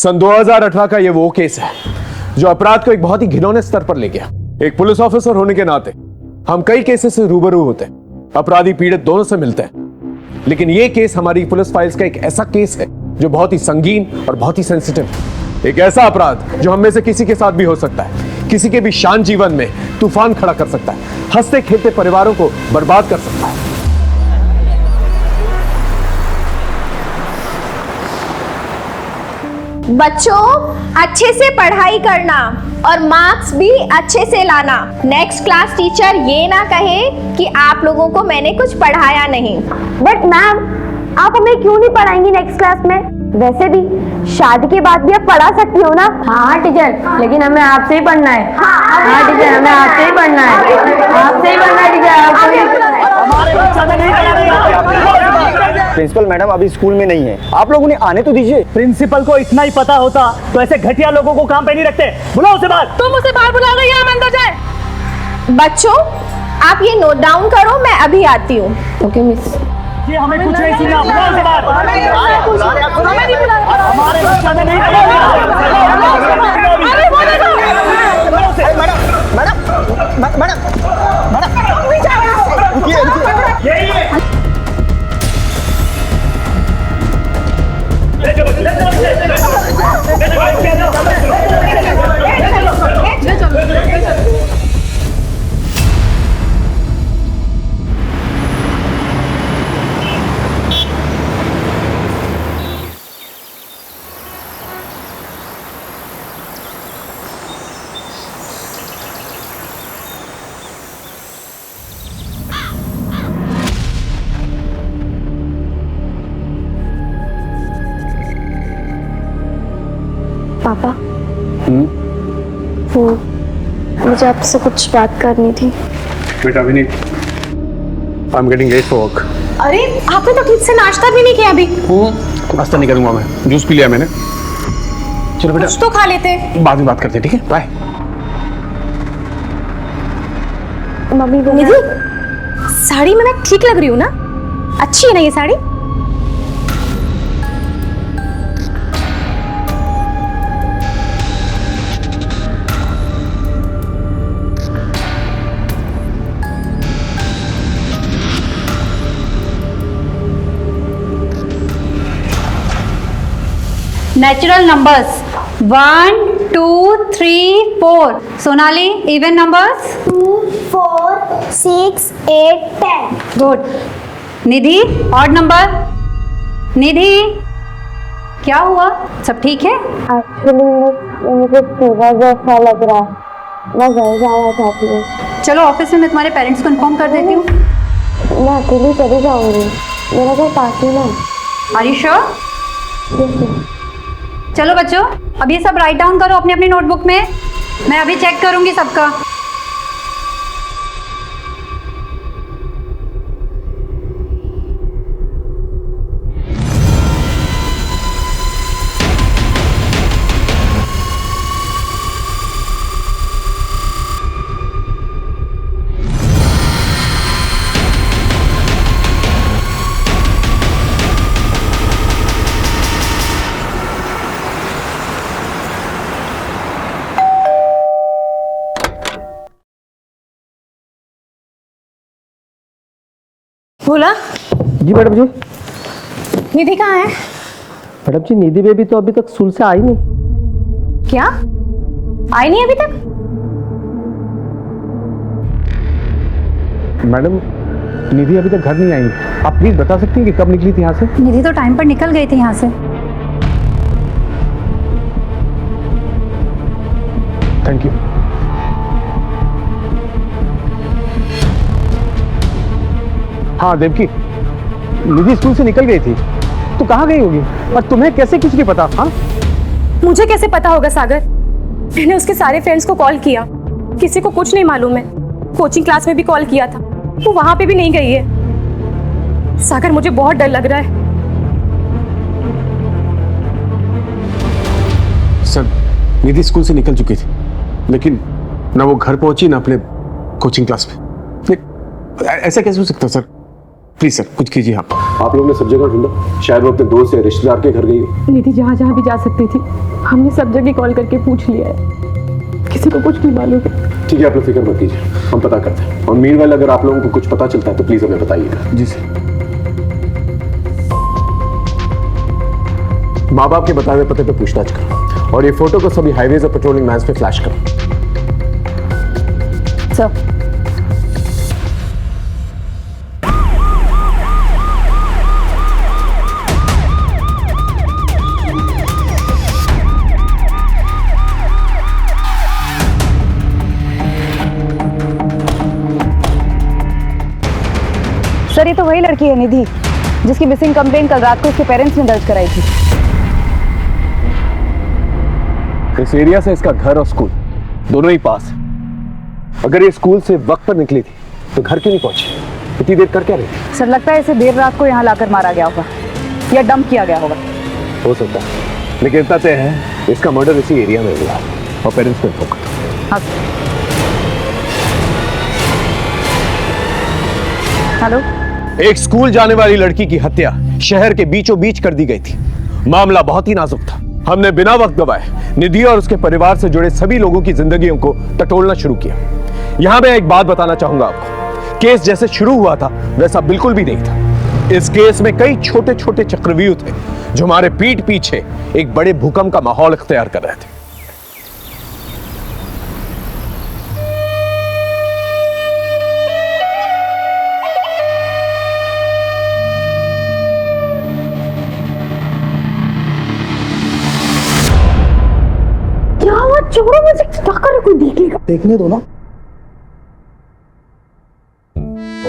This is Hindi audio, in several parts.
सन 2018 का ये वो केस है जो अपराध को एक बहुत ही घिनौने स्तर पर ले गया। एक पुलिस ऑफिसर होने के नाते हम कई केसेस से रूबरू होते हैं, अपराधी पीड़ित दोनों से मिलते हैं, लेकिन ये केस हमारी पुलिस फाइल्स का एक ऐसा केस है जो बहुत ही संगीन और बहुत ही सेंसिटिव है। एक ऐसा अपराध जो हम में से किसी के साथ भी हो सकता है, किसी के भी शांत जीवन में तूफान खड़ा कर सकता है, हंसते खेलते परिवारों को बर्बाद कर सकता है। बच्चों, अच्छे से पढ़ाई करना और मार्क्स भी अच्छे से लाना। नेक्स्ट क्लास टीचर ये ना कहे कि आप लोगों को मैंने कुछ पढ़ाया नहीं। बट मैम, आप हमें क्यों नहीं पढ़ाएंगी नेक्स्ट क्लास में? वैसे भी शादी के बाद भी आप पढ़ा सकती हो ना। हाँ टीचर, लेकिन हमें आपसे ही पढ़ना है। हाँ टीचर, हमें आपसे ही पढ़ना है, आपसे ही पढ़ना है टीचर। प्रिंसिपल मैडम अभी स्कूल में नहीं है, आप लोग उन्हें आने तो दीजिए। प्रिंसिपल को इतना ही पता होता तो ऐसे घटिया लोगों को काम पे नहीं रखते। बुलाओ उसे बाहर। तुम उसे बाहर बुलाओगे या हम अंदर जाए? बच्चों, आप ये नोट डाउन करो, मैं अभी आती हूँ। Okay miss. ये हमें कुछ नहीं सुना। बुलाओ उसे बाहर। हमारे बच्चा ने नहीं पापा, वो मुझे आपसे कुछ बात करनी थी। बेटा Vineet, I am getting late for work. अरे, आपने तो ठीक से नाश्ता भी नहीं किया अभी। नाश्ता नहीं करूंगा मैं, जूस पी लिया मैंने। चलो बेटा, कुछ तो खा लेते। बाद में बात करते हैं, ठीक है? बाय। मम्मी वो निधि, साड़ी में मैं ठीक लग रही हूँ ना? अच्छी है ना ये sari? Natural numbers 1 2 3 4। Sonali, even numbers 2 4 6 8 10। Good. Nidhi, odd number. Nidhi, क्या हुआ? सब ठीक है? एक्चुअली मुझे फीवर जैसा लग रहा है, मैं घर जाना चाहती हूँ। चलो ऑफिस में मैं तुम्हारे पेरेंट्स को इन्फॉर्म कर देती हूँ। मैं अकेली चली जाऊंगी, मेरा घर पास ही में है। Are you sure? चलो बच्चों, अब ये सब राइट डाउन करो अपनी अपनी नोटबुक में। मैं अभी चेक करूंगी सबका। बोला। जी मैडम जी। निधि कहाँ है? मैडम जी, निधि बेबी तो अभी तक स्कूल से आई नहीं। क्या? आई नहीं अभी तक? मैडम, निधि अभी तक घर नहीं आई। आप प्लीज बता सकती हैं कि कब निकली थी यहाँ से? निधि तो टाइम पर निकल गई थी यहाँ से। Thank you. हाँ देवकी, निधि स्कूल से निकल गई थी तो कहाँ गई होगी? और तुम्हें कैसे कुछ नहीं पता? हाँ, मुझे कैसे पता होगा सागर? मैंने उसके सारे फ्रेंड्स को कॉल किया, किसी को कुछ नहीं मालूम है। कोचिंग क्लास में भी कॉल किया था, वो वहां पे भी नहीं गई है। सागर, मुझे बहुत डर लग रहा है। सर, निधि स्कूल से निकल चुकी थी, लेकिन ना वो घर पहुंची ना अपने कोचिंग क्लास में। ऐसा कैसे हो सकता है सर? प्लीज सर कुछ कीजिए। आप लोगों ने सब जगह ढूंढा, शायद वो अपने दोस्त या रिश्तेदार के घर गई हो। निधि जहाँ जहाँ भी जा सकती थी हमने सब जगह कॉल करके पूछ लिया है, किसी को कुछ नहीं मालूम है। ठीक है, आप लोग फिक्र मत कीजिए, हम पता करते हैं। और मीनवाइल अगर आप लोगों को कुछ पता चलता है तो प्लीज हमें बताइएगा। जी सर। माँ बाप के बताए हुए पते पे पूछताछ करो और ये फोटो को सभी हाईवेज और पेट्रोलिंग वैन्स पे फ्लैश करो। सर सर ये तो वही लड़की है निधि जिसकी मिसिंग कंप्लेन कल रात को उसके पेरेंट्स ने दर्ज कराई थी। इस एरिया से इसका घर और स्कूल दोनों ही पास है। अगर ये स्कूल से वक्त पर निकली थी तो घर क्यों नहीं पहुंची? इतनी देर कर क्या रही थी? सर लगता है इसे देर रात को यहाँ लाकर मारा गया होगा या डंप किया गया होगा। हो सकता है, लेकिन इतना तय है इसका मर्डर इसी एरिया में हुआ और पेरेंट्स ने ठोका। हाँ हेलो, एक स्कूल जाने वाली लड़की की हत्या शहर के बीचों बीच कर दी गई थी। मामला बहुत ही नाजुक था। हमने बिना वक्त गवाए निधि और उसके परिवार से जुड़े सभी लोगों की जिंदगियों को टटोलना शुरू किया। यहां मैं एक बात बताना चाहूंगा आपको, केस जैसे शुरू हुआ था वैसा बिल्कुल भी नहीं था। इस केस में कई छोटे छोटे चक्रव्यूह थे जो हमारे पीठ पीछे एक बड़े भूकंप का माहौल इख्तियार कर रहे थे। छोड़ो मुझे, क्या कर रहे, कोई देखेगा। देखने दो ना।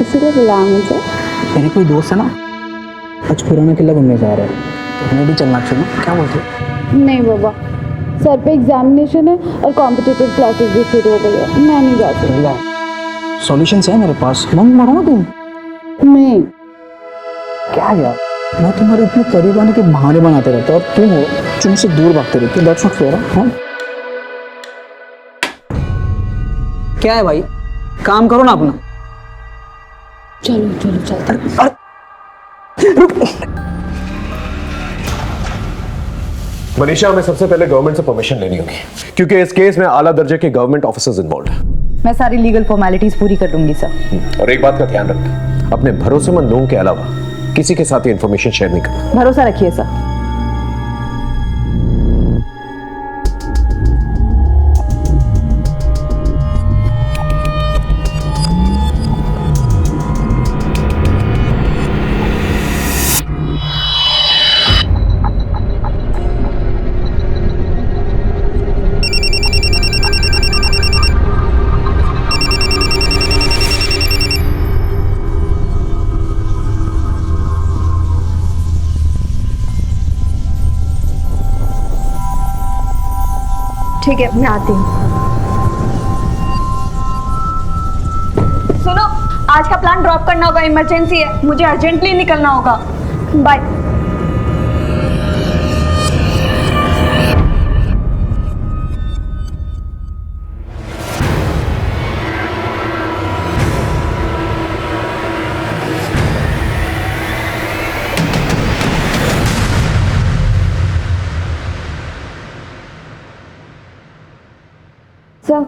इसलिए बुलाया मुझे। मेरे कोई दोस्त है ना, आज पुराना किला घूमने जा रहा है, तो हमें भी चलना चाहिए। क्या बोलते हो? नहीं बाबा, सर पे एग्जामिनेशन है और कॉम्पिटिटिव क्लासेस भी शुरू हो गई है, मैं नहीं जा सकती। सॉल्यूशंस है मेरे पास, मन मारो ना तुम। नहीं क्या यार, मैं तुम्हारे इतने करीब आने के बहाने बनाते रहता और तुम हो तुमसे दूर भागते रहते हो। That's not fair. हाँ क्या है भाई, काम करो ना अपना। चलो चलो चलते। मनीषा, हमें सबसे पहले गवर्नमेंट से परमिशन लेनी होगी क्योंकि इस केस में आला दर्जे के गवर्नमेंट ऑफिसर्स इन्वॉल्व हैं। मैं सारी लीगल फॉर्मेलिटीज पूरी कर दूंगी सर। और एक बात का ध्यान रखें, अपने भरोसेमंद लोगों के अलावा किसी के साथ इंफॉर्मेशन शेयर नहीं करना। भरोसा रखिए सर। ठीक है, मैं आती हूँ। सुनो, आज का प्लान ड्रॉप करना होगा, इमरजेंसी है, मुझे अर्जेंटली निकलना होगा। बाय। सर,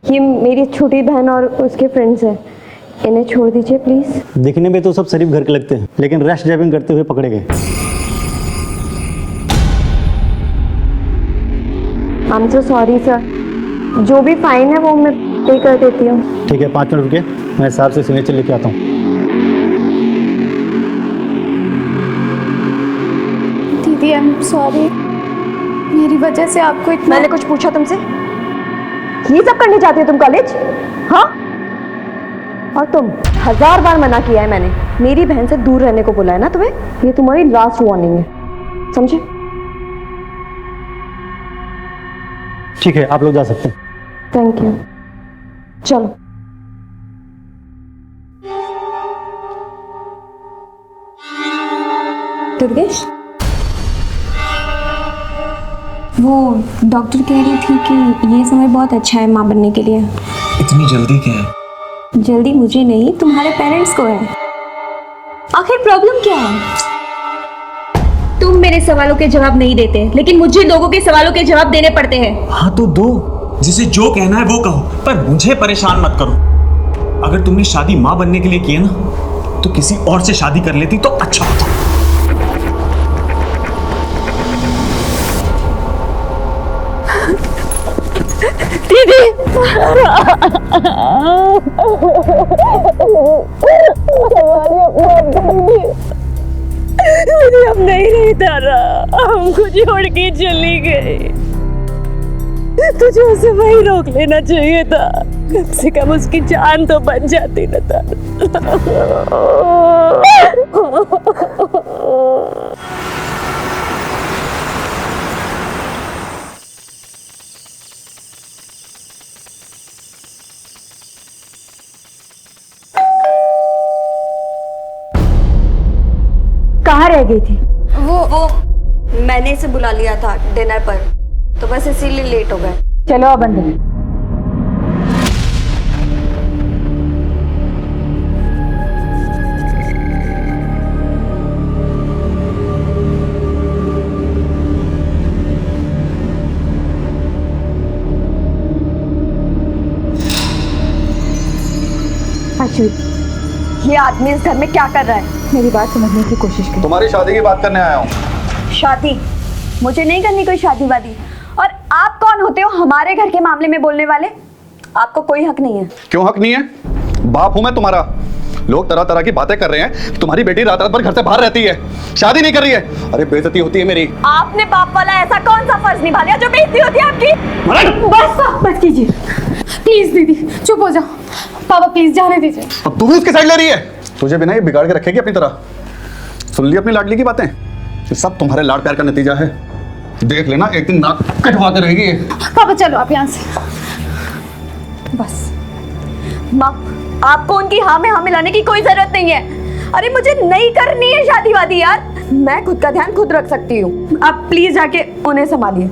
ये मेरी छोटी बहन और उसके फ्रेंड्स हैं, इन्हें छोड़ दीजिए प्लीज। दिखने में तो सब शरीफ घर के लगते हैं, लेकिन रैश ड्राइविंग करते हुए पकड़े गए। I am so sorry sir, जो भी फाइन है वो मैं पे कर देती हूँ। ठीक है, 5 मिनट रुके, मैं साहब से सिग्नेचर लेके आता हूँ। दीदी आई एम सॉरी, मेरी वजह से आपको इतना। मैंने कुछ पूछा तुमसे? ये सब करने जाती हो तुम कॉलेज? हाँ, और तुम 1000 बार मना किया है मैंने, मेरी बहन से दूर रहने को बोला है ना तुम्हें। ये तुम्हारी लास्ट वार्निंग है, समझे? ठीक है, आप लोग जा सकते हैं। थैंक यू, चलो। दुर्गेश, वो डॉक्टर कह रही थी कि ये समय बहुत अच्छा है माँ बनने के लिए। इतनी जल्दी क्या है? जल्दी मुझे नहीं, तुम्हारे पेरेंट्स को है। आखिर प्रॉब्लम क्या है? तुम मेरे सवालों के जवाब नहीं देते, लेकिन मुझे लोगों के सवालों के जवाब देने पड़ते हैं। हाँ तो दो, जिसे जो कहना है वो कहो, पर मुझे परेशान मत करो। अगर तुमने शादी माँ बनने के लिए की है ना, तो किसी और से शादी कर लेती तो अच्छा होता। दीदी मुझे अब नहीं रहता रहा, हमको छोड़ के चली गई। तुझे उसे वही रोक लेना चाहिए था, कम से कम उसकी जान तो बच जाती न था। कहाँ रह गई थी? वो मैंने इसे बुला लिया था डिनर पर, तो बस इसीलिए लेट हो गए। चलो अब अंदर। ये आदमी इस घर में क्या कर रहा है? मेरी बात समझने की कोशिश कर। तुम्हारी शादी की बात करने आया हूँ। शादी? मुझे नहीं करनी कोई शादी वादी। और आप कौन होते हो हमारे घर के मामले में बोलने वाले? आपको कोई हक नहीं है। क्यों हक नहीं है? बाप हूं मैं तुम्हारा। लोग तरह तरह की बातें कर रहे हैं कि तुम्हारी बेटी रात रात भर घर से बाहर रहती है, शादी नहीं कर रही है। अरे बेइज्जती होती है मेरी। आपने बाप वाला ऐसा कौन सा फर्ज निभा लिया जो बेइज्जती होती है आपकी? बस कीजिए प्लीज दीदी चुप हो जाओ। पापा प्लीज जाने दीजिए। अब तू भी उसकी साइड ले रही है? तुझे बिना ये बिगाड़ के रखेगी अपनी तरह। सुन ली अपनी लाडली की बातें? ये सब तुम्हारे लाड प्यार का नतीजा है। देख लेना एक दिन नाक कटवा के रहेगी। पापा चलो आप यहाँ से। बस माँ, आपको उनकी हाँ में हाँ मिलाने की कोई जरूरत नहीं है। अरे मुझे नहीं करनी है शादी वादी यार, मैं खुद का ध्यान खुद रख सकती हूँ। आप प्लीज जाके उन्हें संभालिए।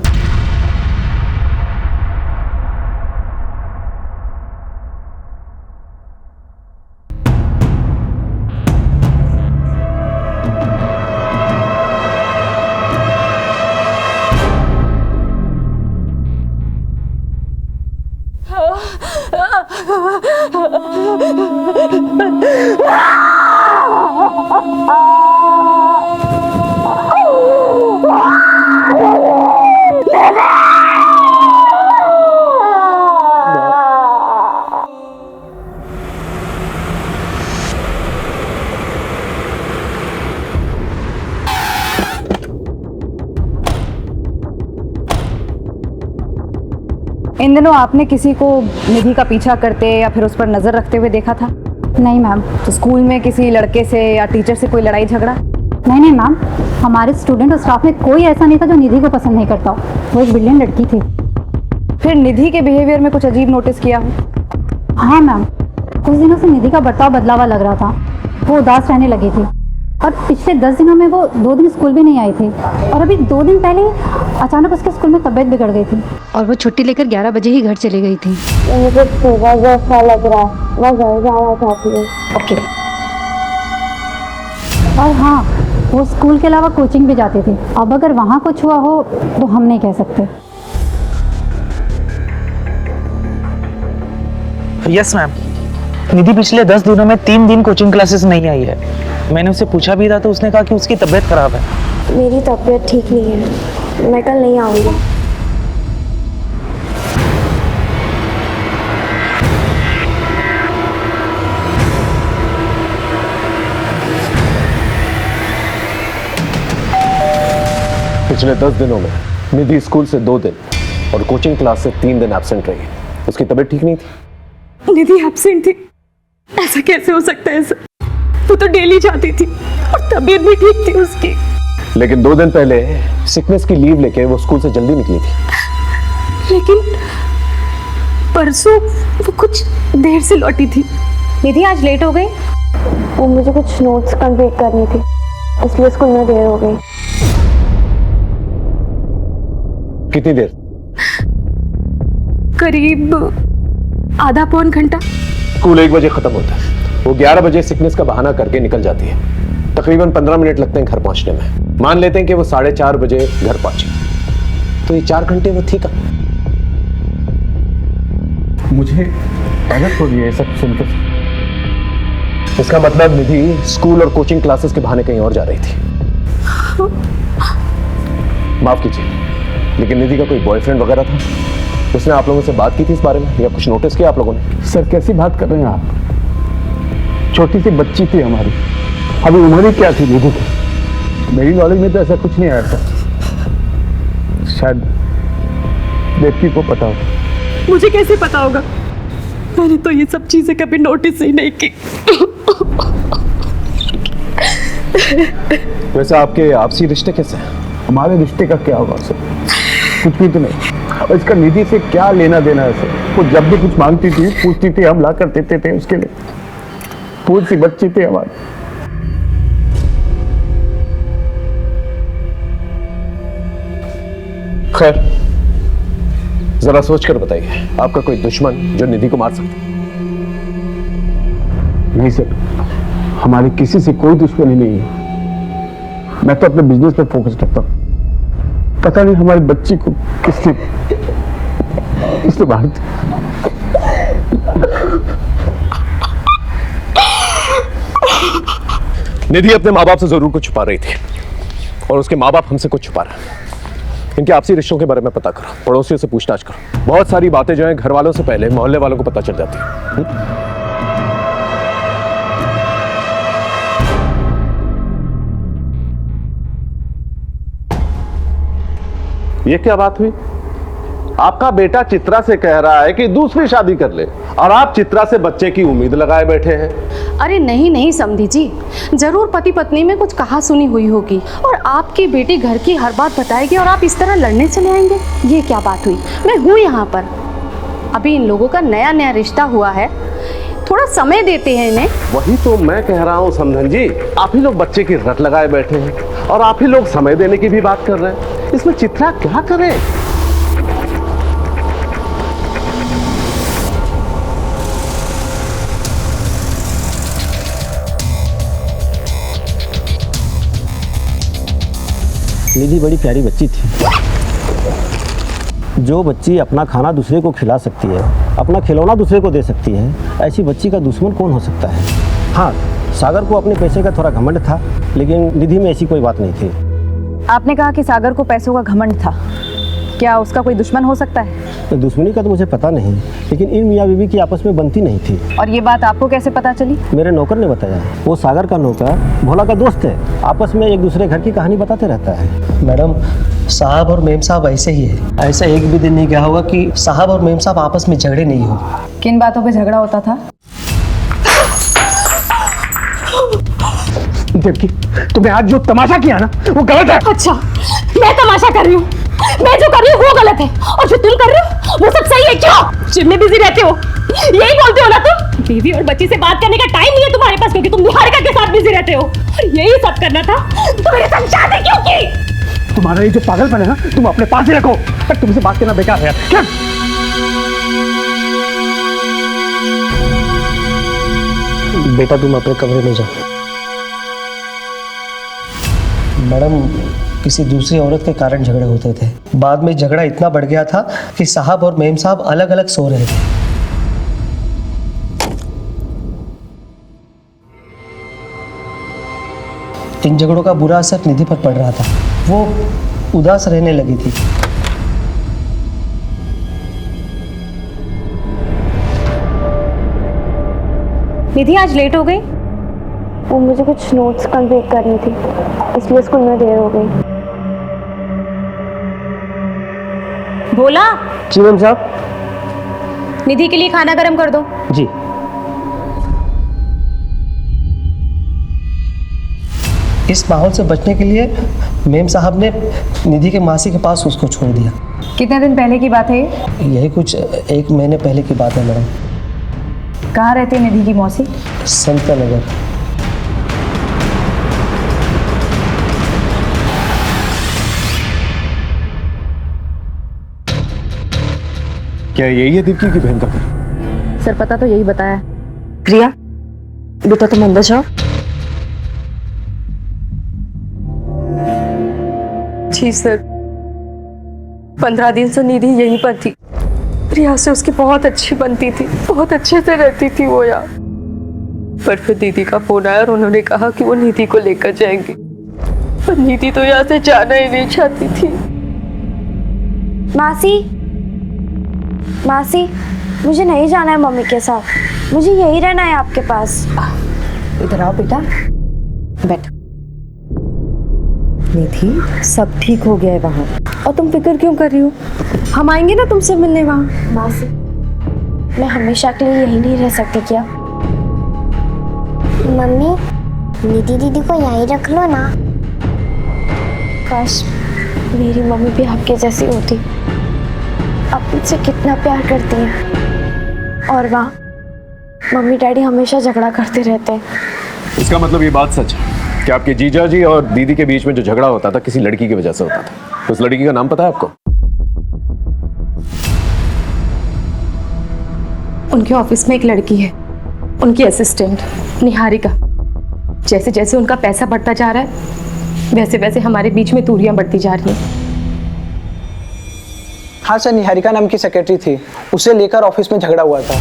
इन दिनों आपने किसी को निधि का पीछा करते या फिर उस पर नजर रखते हुए देखा था? नहीं मैम। तो स्कूल में किसी लड़के से या टीचर से कोई लड़ाई झगड़ा? नहीं नहीं मैम, हमारे स्टूडेंट और स्टाफ में कोई ऐसा नहीं था जो निधि को पसंद नहीं करता हो। वो एक ब्रिलियंट लड़की थी। फिर निधि के बिहेवियर में कुछ अजीब नोटिस किया हो? हाँ मैम, कुछ दिनों से निधि का बर्ताव बदला हुआ लग रहा था। वो उदास रहने लगी थी और पिछले 10 दिनों में वो 2 दिन स्कूल भी नहीं आई थी। और अभी 2 दिन पहले अचानक उसके स्कूल में तबीयत बिगड़ गई थी और वो छुट्टी लेकर 11 बजे ही घर चली गई थी। मुझे थोड़ा जैसा लग रहा है, मैं घर जाना चाहती हूँ। ओके। और हाँ, वो स्कूल के अलावा कोचिंग भी जाती थी। अब अगर वहाँ कुछ हुआ हो तो हम नहीं कह सकते। यस मैम, निधि पिछले 10 दिनों में 3 दिन कोचिंग क्लासेस नहीं आई है। मैंने उससे पूछा भी था तो उसने कहा कि उसकी तबीयत खराब है। मेरी तबीयत ठीक नहीं है, मैं कल नहीं आऊँगी। पिछले 10 दिनों में निधि स्कूल से 2 दिन और कोचिंग क्लास से 3 दिन एब्सेंट रही। उसकी तबीयत ठीक नहीं थी। निधि एब्सेंट थी? ऐसा कैसे हो सकता है सर? वो तो डेली जाती थी और तबीयत भी ठीक थी उसकी। लेकिन 2 दिन पहले सिकनेस की लीव लेके वो स्कूल से जल्दी निकली थी। लेकिन परसों वो कुछ देर से लौटी थी। निधि आज लेट हो गई? वो मुझे कुछ नोट्स कंप्लीट करनी थी, इसलिए स्कूल में देर हो गई। कितनी देर? करीब आधा-पौन घंटा। स्कूल 1 बजे खत्म होता है। वो 11 बजे सिकनेस का बहाना करके निकल जाती है। तकरीबन 15 मिनट लगते हैं घर पहुंचने में। मान लेते हैं कि वो 4:30 बजे घर पहुंची, तो ये 4 घंटे वो थी कहाँ? मुझे गलत हो रही है सब सुनकर। इसका मतलब निधि स्कूल और कोचिंग क्लासेस के बहाने कहीं और जा रही थी। माफ कीजिए, लेकिन निधि का कोई बॉयफ्रेंड वगैरह था? उसने आप लोगों से बात की थी इस बारे में, या कुछ नोटिस किया आप लोगों ने? सर कैसी बात कर रहे हैं आप? छोटी सी बच्ची थी हमारी, अभी उम्र ही क्या थी निधि की? मेरी नॉलेज में तो ऐसा कुछ नहीं आया था। शायद देवकी को पता हो। मुझे कैसे पता होगा? मैंने तो ये सब चीजें कभी नोटिस ही नहीं की। वैसे आपके आपसी रिश्ते कैसे हैं? हमारे रिश्ते का क्या होगा सर? कुछ भी तो नहीं। और इसका निधि से क्या लेना देना है सर? वो जब भी कुछ मांगती थी, पूछती थी, हम ला कर देते थे उसके लिए। फूल सी बच्ची थी हमारी। खैर, जरा सोच कर बताइए, आपका कोई दुश्मन जो निधि को मार सकता? नहीं सर, हमारी किसी से कोई दुश्मनी नहीं है। मैं तो अपने बिजनेस पे फोकस करता हूँ। पता नहीं हमारी बच्ची को किसने मार दिया। निधि अपने माँ बाप से जरूर कुछ छुपा रही थी, और उसके माँ बाप हमसे कुछ छुपा रहे हैं। इनके आपसी रिश्तों के बारे में पता करो, पड़ोसियों से पूछताछ करो। बहुत सारी बातें जो हैं घर वालों से पहले मोहल्ले वालों को पता चल जाती है। ये क्या बात हुई? आपका बेटा चित्रा से कह रहा है कि दूसरी शादी कर ले, और आप चित्रा से बच्चे की उम्मीद लगाए बैठे हैं। अरे नहीं नहीं समधी जी, जरूर पति पत्नी में कुछ कहा सुनी हुई होगी, और आपकी बेटी घर की हर बात बताएगी और आप इस तरह लड़ने चले आएंगे। ये क्या बात हुई? मैं हूँ यहाँ पर, अभी इन लोगों का नया नया रिश्ता हुआ है, थोड़ा समय देते हैं इन्हें। वही तो मैं कह रहा हूँ समधन जी, आप ही लोग बच्चे की रट लगाए बैठे हैं, और आप ही लोग समय देने की भी बात कर रहे हैं। इसमें चित्रा क्या करे? निधि बड़ी प्यारी बच्ची थी। जो बच्ची अपना खाना दूसरे को खिला सकती है, अपना खिलौना दूसरे को दे सकती है, ऐसी बच्ची का दुश्मन कौन हो सकता है? हाँ, सागर को अपने पैसे का थोड़ा घमंड था, लेकिन निधि में ऐसी कोई बात नहीं थी। आपने कहा कि सागर को पैसों का घमंड था, क्या उसका कोई दुश्मन हो सकता है? तो दुश्मनी का तो मुझे पता नहीं, लेकिन इन मियाँ बीवी की आपस में बनती नहीं थी। और ये बात आपको कैसे पता चली? मेरे नौकर ने बताया। वो सागर का नौकर भोला का दोस्त है, आपस में एक दूसरे घर की कहानी बताते रहता है। मैडम, साहब और मेम साहब ऐसे ही है। ऐसा एक भी दिन नहीं गया होगा कि साहब और मेम साहब आपस में झगड़े नहीं हो। किन बातों पे झगड़ा होता था? देवकी, तुमने आज जो तमाशा किया ना, वो गलत है। अच्छा, मैं तमाशा कर रही हूँ? मैं जो कर रही हूँ वो गलत है, और जो तुम कर रहे हो वो सब सही है? क्यों जिम में बिजी रहते हो, यही बोलते हो ना तुम? बीवी और बच्ची से बात करने का टाइम नहीं है तुम्हारे पास, क्योंकि तुम निहारिका के साथ बिजी रहते हो। और यही सब करना था तो मेरे साथ शादी क्यों की? तुम्हारा ये जो पागलपन है ना, तुम अपने पास ही रखो। पर तुमसे बात करना बेकार है। क्या? बेटा तुम अपने कमरे में जाओ। मैडम, किसी दूसरी औरत के कारण झगड़े होते थे, बाद में झगड़ा इतना बढ़ गया था कि साहब और मेम साहब अलग अलग सो रहे थे। इन झगड़ों का बुरा असर निधि पर पड़ रहा था, वो उदास रहने लगी थी। निधि आज लेट हो गई? वो मुझे कुछ नोट्स कंप्लीट करनी थी, इसलिए स्कूल में देर हो गई। भोला। जी मैम साहब। निधि के लिए खाना गर्म कर दो। जी। इस माहौल से बचने के लिए मेम साहब ने निधि के मासी के पास उसको छोड़ दिया। कितने दिन पहले की बात है ये? यही कुछ 1 महीने पहले की बात है मैडम। कहाँ रहती है निधि की मौसी? संता नगर। क्या यही है दीप्ति की बहन का घर? सर पता तो यही बताया। प्रिया, बेटा तुम अंदर जाओ। जी सर, 15 दिन से निधि यहीं पर थी। रिया से उसकी बहुत अच्छी बनती थी, बहुत अच्छे से रहती थी वो यार। पर फिर दीदी का फोन आया और उन्होंने कहा कि वो निधि को लेकर जाएंगे। पर निधि तो यहाँ से जाना ही नहीं चाहती थी। मासी, मुझे नहीं जाना है मम्मी के साथ, मुझे यही रहना है आपके पास। इधर आओ बेटा, बैठ। निधि, सब ठीक हो गया है वहाँ, और तुम फिक्र क्यों कर रही हो? हम आएंगे ना तुमसे मिलने वहाँ। मासी, मैं हमेशा के लिए यही नहीं रह सकती क्या? मम्मी, निधि दीदी को यहीं रख लो ना। काश मेरी मम्मी भी आपके जैसी होती। आप मुझसे कितना प्यार करती हैं, और वहाँ मम्मी डैडी हमेशा झगड़ा करते रहते हैं। इसका मतलब ये बात सच है कि आपके जीजा जी और दीदी के बीच में जो झगड़ा होता था किसी लड़की की वजह से होता था। उस लड़की का नाम पता है आपको? उनके ऑफिस में एक लड़की है, उनकी असिस्टेंट निहारिका। जैसे जैसे उनका पैसा बढ़ता जा रहा है, वैसे वैसे हमारे बीच में दूरियां बढ़ती जा रही हैं। हाँ सर, निहारिका नाम की सेक्रेटरी थी, उसे लेकर ऑफिस में झगड़ा हुआ था।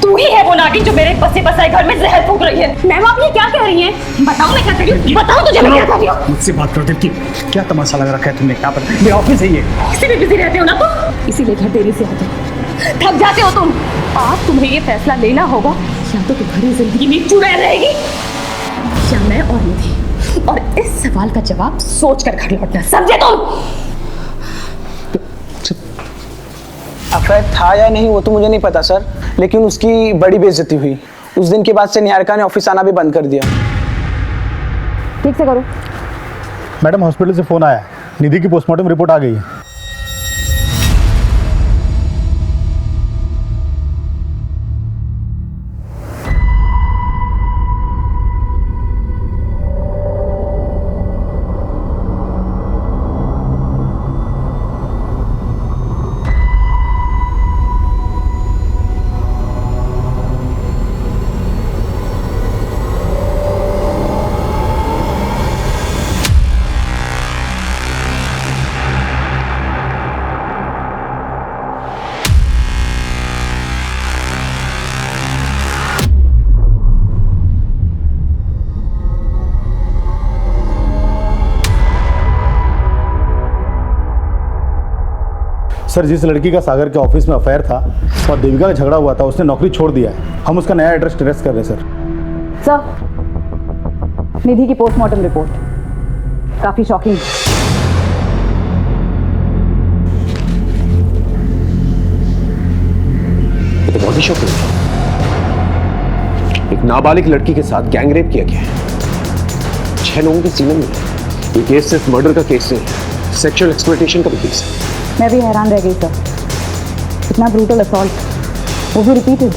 तू ही है वो नागिन जो मेरे बसे बसाए घर में जहर फूंक रही है। मैम, आप ये क्या कह रही हैं? बताओ मैं क्या कर रही हूँ, बताओ तुझे मैं क्या कर रही हूँ। मुझसे बात करो दिल की, क्या तमाशा लगा रखा है तुमने? क्या पता, मेरा ऑफिस है ये। इसी में बिजी रहते हो ना तुम, इसीलिए घर देरी से आते हो, थक जाते हो तुम। आज तुम्हें ये फैसला लेना होगा, या तो तुम्हारी जिंदगी में चुड़ैल रहेगी, या मैं और निधि। और इस सवाल का जवाब सोचकर घर लौटना, समझे तुम? अफेयर था या नहीं वो तो मुझे नहीं पता सर, लेकिन उसकी बड़ी बेइज्जती हुई। उस दिन के बाद से निहारिका ने ऑफिस आना भी बंद कर दिया। ठीक से करो। मैडम, हॉस्पिटल से फोन आया है, निधि की पोस्टमार्टम रिपोर्ट आ गई है। सर, जिस लड़की का सागर के ऑफिस में अफेयर था और देविका का झगड़ा हुआ था, उसने नौकरी छोड़ दिया है। हम उसका नया एड्रेस ट्रेस कर रहे हैं सर। निधि की पोस्टमार्टम रिपोर्ट काफी शॉकिंग। तो बहुत ही शॉकिंग है। एक नाबालिग लड़की के साथ गैंग रेप किया गया है, 6 लोगों के सीने में। ये केस सिर्फ मर्डर का केस नहीं, सेक्सुअल एक्सप्लॉयटेशन का भी केस है। मैं भी हैरान रह गई सर, इतना ब्रूटल असॉल्ट, वो भी रिपीटेड।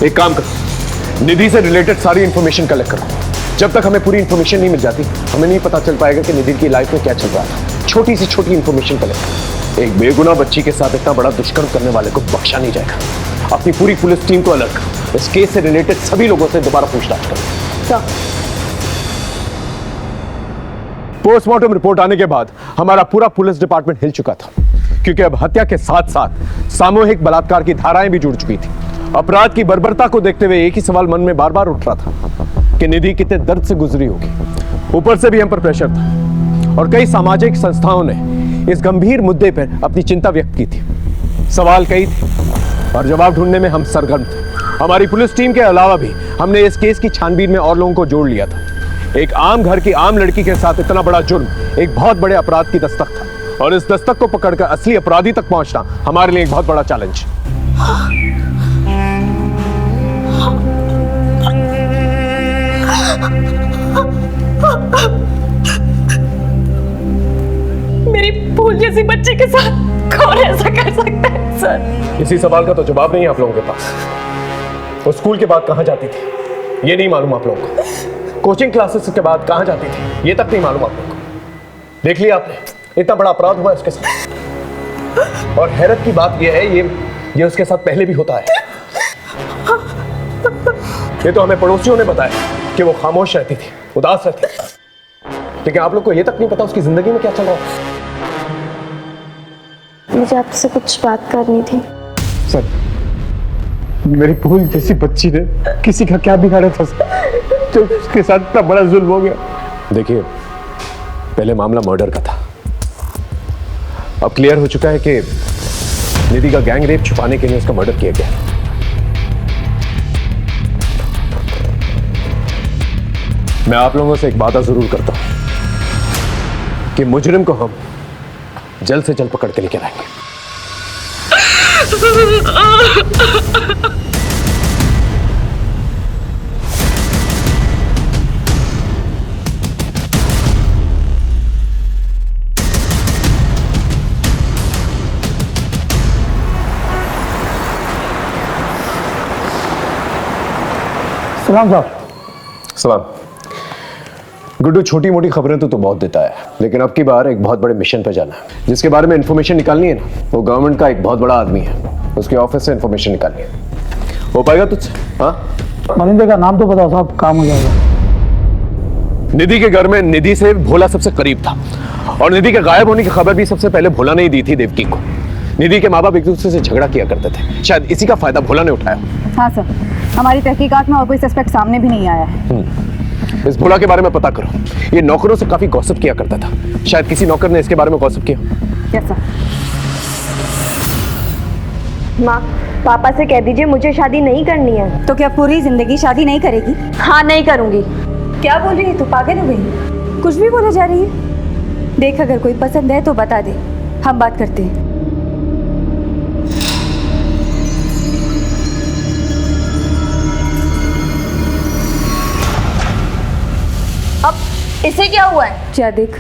एक काम करो, निधि से रिलेटेड सारी इंफॉर्मेशन कलेक्ट करो। जब तक हमें पूरी इंफॉर्मेशन नहीं मिल जाती, हमें नहीं पता चल पाएगा कि निधि की लाइफ में क्या चल रहा था। छोटी से छोटी इंफॉर्मेशन कलेक्ट करो। एक बेगुनाह बच्ची के साथ इतना बड़ा दुष्कर्म करने वाले को बख्शा नहीं जाएगा। अपनी पूरी पुलिस टीम को अलर्ट करो, इस केस से रिलेटेड सभी लोगों से दोबारा पूछताछ करो। पोस्टमार्टम रिपोर्ट आने के बाद हमारा पूरा पुलिस डिपार्टमेंट हिल चुका था, क्योंकि अब हत्या के साथ साथ सामूहिक बलात्कार की धाराएं भी जुड़ चुकी थी। अपराध की बर्बरता को देखते हुए एक ही सवाल मन में बार बार उठ रहा था कि निधि कितने दर्द से गुजरी होगी। ऊपर से भी हम पर प्रेशर था और कई सामाजिक संस्थाओं ने इस गंभीर मुद्दे पर अपनी चिंता व्यक्त की थी। सवाल कई थे और जवाब ढूंढने में हम सरगर्म थे। हमारी पुलिस टीम के अलावा भी हमने इस केस की छानबीन में और लोगों को जोड़ लिया था। एक आम घर की आम लड़की के साथ इतना बड़ा जुर्म एक बहुत बड़े अपराध की दस्तक था, और इस दस्तक को पकड़कर असली अपराधी तक पहुंचना हमारे लिए एक बहुत बड़ा चैलेंज। मेरी फूल जैसी बच्ची के साथ कौन ऐसा कर सकता है सर? इसी सवाल का तो जवाब नहीं है आप लोगों के पास। वो स्कूल के बाद कहां जाती थी ये नहीं मालूम आप लोगों को। कोचिंग क्लासेस के बाद कहां जाती थी ये तक नहीं मालूम आप लोगों को। देख लिया आपने, इतना बड़ा अपराध हुआ इसके साथ। और हैरत की बात यह है ये उसके साथ पहले भी होता है। ये तो हमें पड़ोसियों ने बताया कि वो खामोश रहती थी, उदास रहती थी, लेकिन आप लोग को ये तक नहीं पता उसकी जिंदगी में क्या चल रहा है। मुझे आपसे कुछ बात करनी थी। सर, मेरी फूल जैसी बच्ची ने किसी का क्या बिगाड़ा था सर, जो उसके साथ इतना बड़ा जुल्म हो गया। देखिए, पहले मामला मर्डर का था, अब क्लियर हो चुका है कि निधि का गैंग रेप छुपाने के लिए उसका मर्डर किया गया। मैं आप लोगों से एक वादा जरूर करता हूं कि मुजरिम को हम जल्द से जल्द पकड़ के लेकर आएंगे। सलाम साहब। सलाम। गुड्डू, छोटी मोटी खबरें तो बहुत देता है, लेकिन अब की बार एक बहुत बड़े मिशन पर जाना है। जिसके बारे में इंफॉर्मेशन निकालनी है ना, वो गवर्नमेंट का एक बहुत बड़ा आदमी है, उसके ऑफिस से इंफॉर्मेशन निकालनी है। हो पाएगा तुझसे? हाँ, मनिंदर का नाम तो बताओ साहब, काम हो जाएगा। निधि के घर में निधि से भोला सबसे करीब था, और निधि के गायब होने की खबर भी सबसे पहले भोला ने ही दी थी देवकी को। निधि के माँ बाप एक दूसरे से झगड़ा किया करते थे, शायद इसी का फायदा भोला ने उठाया। हाँ सर, हमारी तहकीकात में और कोई सस्पेक्ट सामने भी नहीं आया है। इस भोला के बारे में पता करो, ये नौकरों से काफी गॉसिप किया करता था, शायद किसी नौकर ने इसके बारे में गॉसिप किया। Yes sir. माँ, पापा से कह दीजिए मुझे शादी नहीं करनी है। तो क्या पूरी जिंदगी शादी नहीं करेगी? हाँ, नहीं करूंगी। क्या बोल रही है तू? पागल हो गई? कुछ भी बोले जा रही है। देख, अगर कोई पसंद है तो बता दे, हम बात करते हैं। अब इसे क्या हुआ है? क्या देख।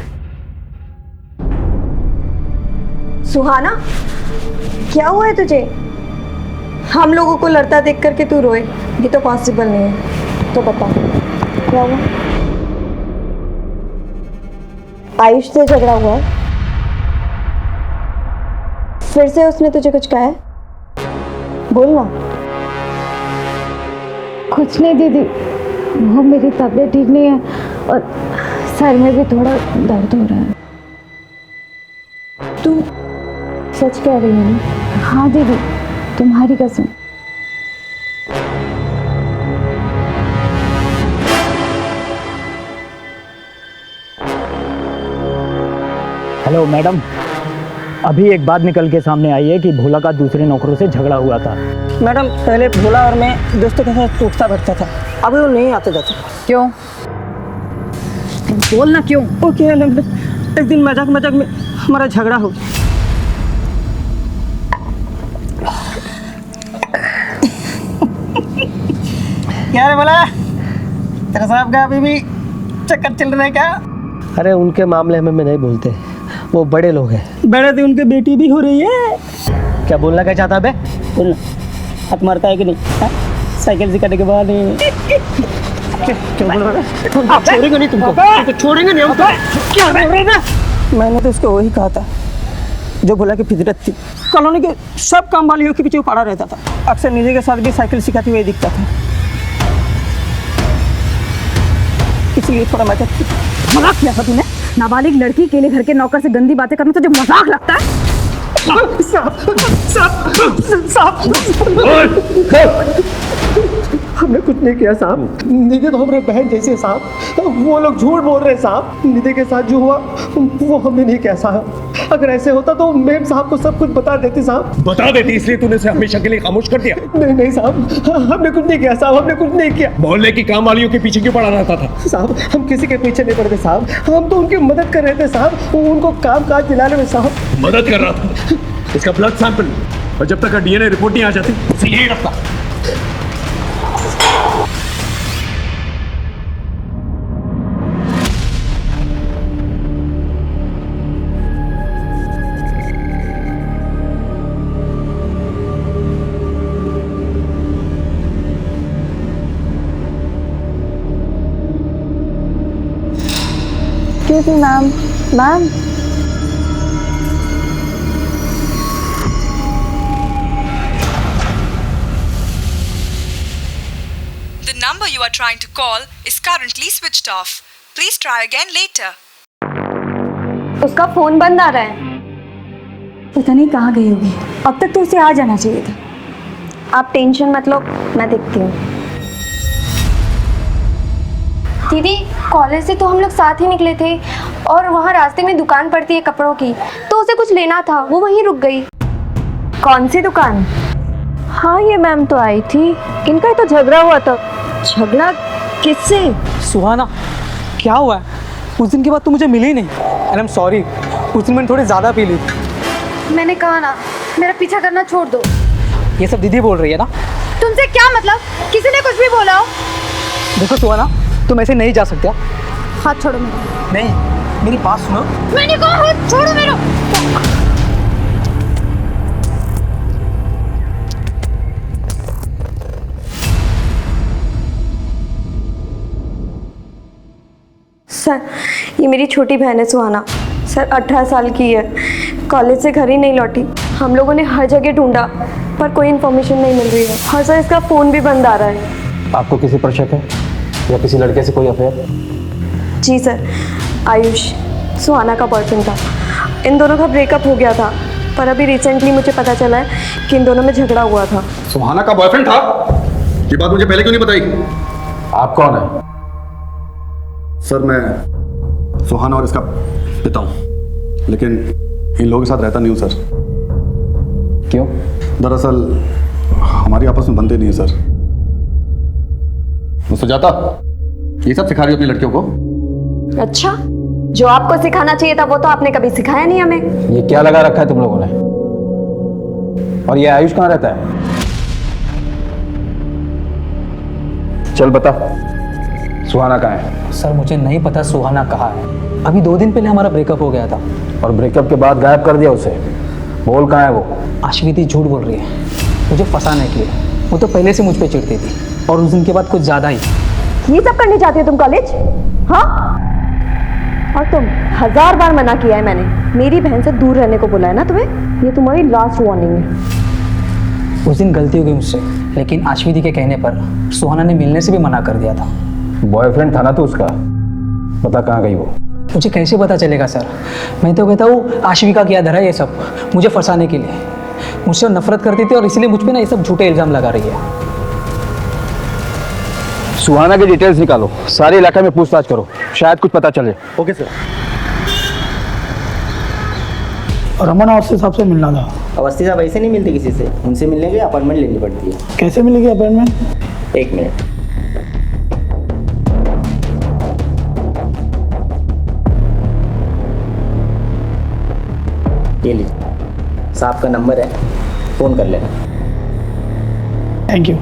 सुहाना, क्या हुआ है तुझे? हम लोगों को लड़ता देख करके तू रोए, ये तो पॉसिबल नहीं है। तो बता, क्या हुआ? आयुष से झगड़ा हुआ है? फिर से उसने तुझे कुछ कहा है? बोलना। कुछ नहीं दीदी, वो मेरी तबीयत ठीक नहीं है और सर में भी थोड़ा दर्द हो रहा है। तू सच कह रही है ना? हाँ दीदी, तुम्हारी कसम। हेलो मैडम, अभी एक बात निकल के सामने आई है कि भोला का दूसरे नौकरों से झगड़ा हुआ था। मैडम, पहले भोला और मैं दोस्तों के साथ टूटता बैठता था, अभी वो नहीं आते जाते। क्यों? बोलना क्यों? वो क्या है ना, एक दिन मजाक मजाक में हमारा झगड़ा हो गया। क्या रे भोला, तेरे साहब का अभी भी चक्कर चल रहा है क्या? अरे उनके मामले में मैं नहीं बोलते, वो बड़े लोग हैं। बड़े थे, उनकी बेटी भी हो रही है। क्या बोलना क्या चाहता बे? बोलना, हक मारता है कि नहीं? हा? साइकिल सिखाने के बाद छोड़ेंगे नहीं तुमको, छोड़ेंगे नहीं हमको। क्या बोल रहे थे? मैंने तो उसको वही कहा था जो भोला की फितरत थी। कॉलोनी के सब काम वालियों के पीछे पड़ा रहता था, अक्सर निधि के साथ भी साइकिल सिखाते हुए दिखता था, इसलिए थोड़ा मजाक किया था तूने। नाबालिग लड़की के लिए घर के नौकर से गंदी बातें करना तुझे मजाक लगता है? हमने कुछ नहीं किया साहब, निधि तो हमारे बहन जैसी है साहब। वो लोग झूठ बोल रहे हैं साहब, निधि के साथ जो हुआ वो हमने नहीं किया साहब। अगर ऐसे होता तो मेम साहब को सब कुछ बता देती साहब। बता देती, इसलिए तूने उसे हमेशा के लिए खामोश कर दिया? नहीं नहीं साहब, हमने कुछ नहीं किया साहब, हमने कुछ नहीं किया। मोहल्ले की काम वालियों के पीछे क्यों पड़ा रहता था? साहब, हम किसी के पीछे नहीं पड़ते साहब, हम तो उनकी मदद कर रहे थे साहब, उनको काम काज दिलाने में साहब। मदद कर रहा था? इसका ब्लड सैंपल, और जब तक डीएनए रिपोर्ट नहीं आ जाती उसे यही रखता। Excuse me, ma'am. Ma'am. The number number you are trying to call is currently switched off. Please try again later. उसका फोन बंद आ रहा है। पता नहीं कहाँ गई होगी, अब तक तो उसे आ जाना चाहिए था। आप टेंशन मत लो, मैं देखती हूँ। दीदी, कॉलेज से तो हम लोग साथ ही निकले थे और वहाँ रास्ते में दुकान पड़ती है कपड़ों की, तो उसे कुछ लेना था, वो वहीं रुक गई। कौन सी दुकान? हाँ, ये मैम तो आई थी, इनका ही तो झगड़ा हुआ था। झगड़ा किससे? सुहाना, क्या हुआ है? उस दिन के बाद तू मुझे मिली नहीं। एंड आई एम सॉरी, उस दिन मैंने थोड़ी ज़्यादा पी ली थी। मैंने कहा ना, मेरा पीछा करना छोड़ दो। ये सब दीदी बोल रही है ना? तुमसे क्या मतलब? किसी ने कुछ भी बोला हो? देखो सुहाना, तुम ऐसे नहीं जा सकते। हाथ छोड़ो मेरा। नहीं, मेरी बात सुनो। मैंने कहा हाथ छोड़ो मेरा। सर, ये मेरी छोटी बहन है सुहाना। सर 18 साल की है, कॉलेज से घर ही नहीं लौटी। हम लोगों ने हर जगह ढूंढा पर कोई इन्फॉर्मेशन नहीं मिल रही है। और सर इसका फ़ोन भी बंद आ रहा है। आपको किसी पर शक है या किसी लड़के से कोई अफेयर? जी सर, आयुष सुहाना का बॉयफ्रेंड था। इन दोनों का ब्रेकअप हो गया था, पर अभी रिसेंटली मुझे पता चला है कि इन दोनों में झगड़ा हुआ था। सुहाना का बॉयफ्रेंड था? ये बात मुझे पहले क्यों नहीं बताई? आप कौन है? सर, मैं सुहाना और इसका पिता हूँ, लेकिन इन लोगों के साथ रहता नहीं हूँ सर। क्यों? दरअसल हमारी आपस में बनते नहीं है सर। सुजाता, ये सब सिखा रही हो अपनी लड़कियों को? अच्छा, जो आपको सिखाना चाहिए था वो तो आपने कभी सिखाया नहीं हमें। ये क्या लगा रखा है तुम लोगों ने? और ये आयुष कहाँ रहता है? चल बता, सुहाना कहाँ है? सर मुझे नहीं पता सुहाना कहाँ है। अभी 2 दिन पहले हमारा ब्रेकअप हो गया था। और ब्रेकअप के बाद गायब कर दिया उसे? बोल कहाँ है वो? अश्विति झूठ बोल रही है मुझे फंसाने के लिए। वो तो पहले से मुझ पे चिढ़ती थी और उस दिन के बाद कुछ ज़्यादा ही। ये सब करने जाती हो तुम कॉलेज? हाँ, और तुम 1000 बार मना किया है मैंने, मेरी बहन से दूर रहने को बोला है ना तुम्हें। ये तुम्हारी लास्ट वार्निंग है। उस दिन गलती हो गई मुझसे, लेकिन अश्विति के कहने पर सुहाना ने मिलने से भी मना कर दिया था। बॉयफ्रेंड था ना तो उसका? बता कहाँ गई वो? मुझे कैसे पता चलेगा सर? मैं तो कहता हूँ आशिविका किया धरा ये सब मुझे फंसाने के लिए। मुझसे नफरत करती थी और इसलिए मुझ पे ना ये सब झूठे इल्जाम लगा रही है। सुहाना की डिटेल्स निकालो, सारे इलाके में पूछताछ करो, शायद कुछ पता चले। Okay sir. रमन अवस्थी साहब से मिलना था। अवस्थी साहब ऐसे नहीं मिलते किसी से, उनसे मिलने के लिए अपॉइंटमेंट लेनी पड़ती है। कैसे मिलेगी अपॉइंटमेंट? 1 मिनट। ये लीजिए, साहब का नंबर है, फ़ोन कर लेना। Thank you.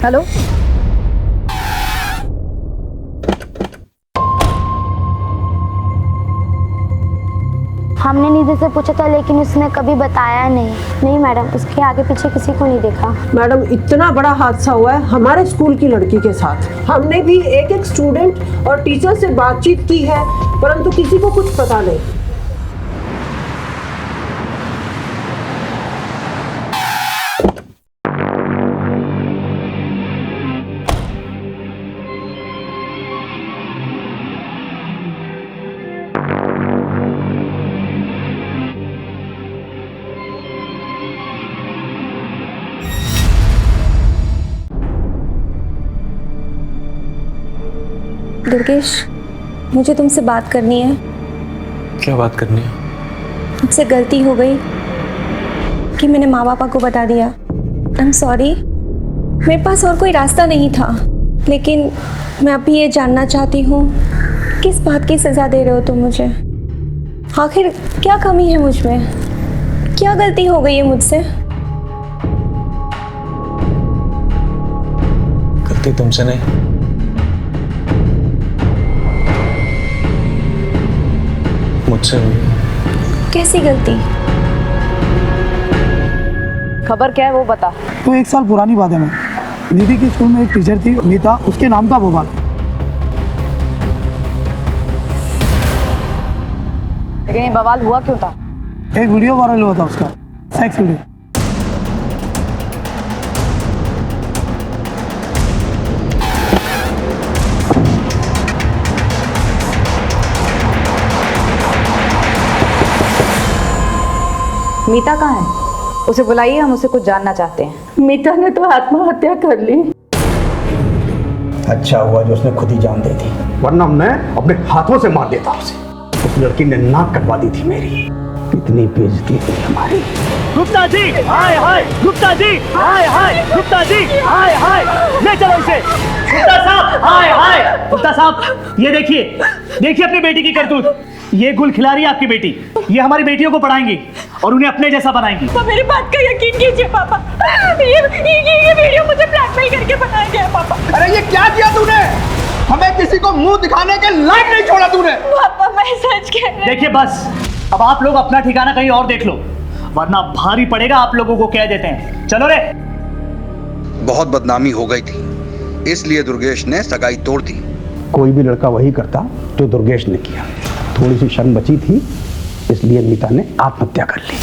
हेलो, हमने निधि से पूछा था लेकिन उसने कभी बताया नहीं। नहीं मैडम, उसके आगे पीछे किसी को नहीं देखा। मैडम, इतना बड़ा हादसा हुआ है हमारे स्कूल की लड़की के साथ। हमने भी एक स्टूडेंट और टीचर से बातचीत की है, परंतु किसी को कुछ पता नहीं। दुर्गेश, मुझे तुमसे बात करनी है। क्या बात करनी है? मुझसे गलती हो गई कि मैंने माँ पापा को बता दिया। I am sorry. मेरे पास और कोई रास्ता नहीं था, लेकिन मैं अभी ये जानना चाहती हूँ किस बात की सज़ा दे रहे हो तुम मुझे? आखिर क्या कमी है मुझ में? क्या गलती हो गई है मुझसे? गलती तुमसे नहीं, मुझसे हुई। कैसी गलती? खबर क्या है वो बता। तो 1 साल पुरानी बात है मैम। निधि की स्कूल में एक टीचर थी मीता, उसके नाम का बवाल। लेकिन ये बवाल हुआ क्यों था? एक वीडियो वायरल हुआ था उसका, सेक्स वीडियो। मीता कहाँ है? उसे बुलाइए, हम उसे कुछ जानना चाहते हैं। मीता ने तो आत्महत्या कर ली। अच्छा हुआ जो उसने खुद ही जान दे दी, वरना मैं अपने हाथों से मार देता उसे। उस लड़की ने नाक कटवा दी थी मेरी। कितनी बेइज्जती हुई हमारी। गुप्ता जी, हाय हाय, गुप्ता जी, हाय हाय, गुप्ता जी, हाय हाय, ले चलो इसे। गुप्ता साहब, हाय हाय, गुप्ता साहब, ये देखिए, देखिए अपनी बेटी की करतूत। ये गुल खिला रही है आपकी बेटी, ये हमारी बेटियों को पढ़ाएंगी और उन्हें अपने जैसा बनाएंगी। तो मेरी बात का यकीन कीजिए पापा, ये वीडियो मुझे ब्लैकमेल करके बनाया गया पापा। अरे ये क्या किया तूने? हमें किसी को मुंह दिखाने के लायक नहीं छोड़ा तूने। पापा मैं सच कह रही हूं। देखिए बस, अब आप लोग अपना ठिकाना कहीं और देख लो, वरना भारी पड़ेगा आप लोगों को, कह देते हैं। चलो रे। बहुत बदनामी हो गई थी, इसलिए दुर्गेश ने सगाई तोड़ दी। कोई भी लड़का वही करता जो दुर्गेश ने किया। थोड़ी सी शर्म बची थी, इसलिए मीता ने आत्महत्या कर ली।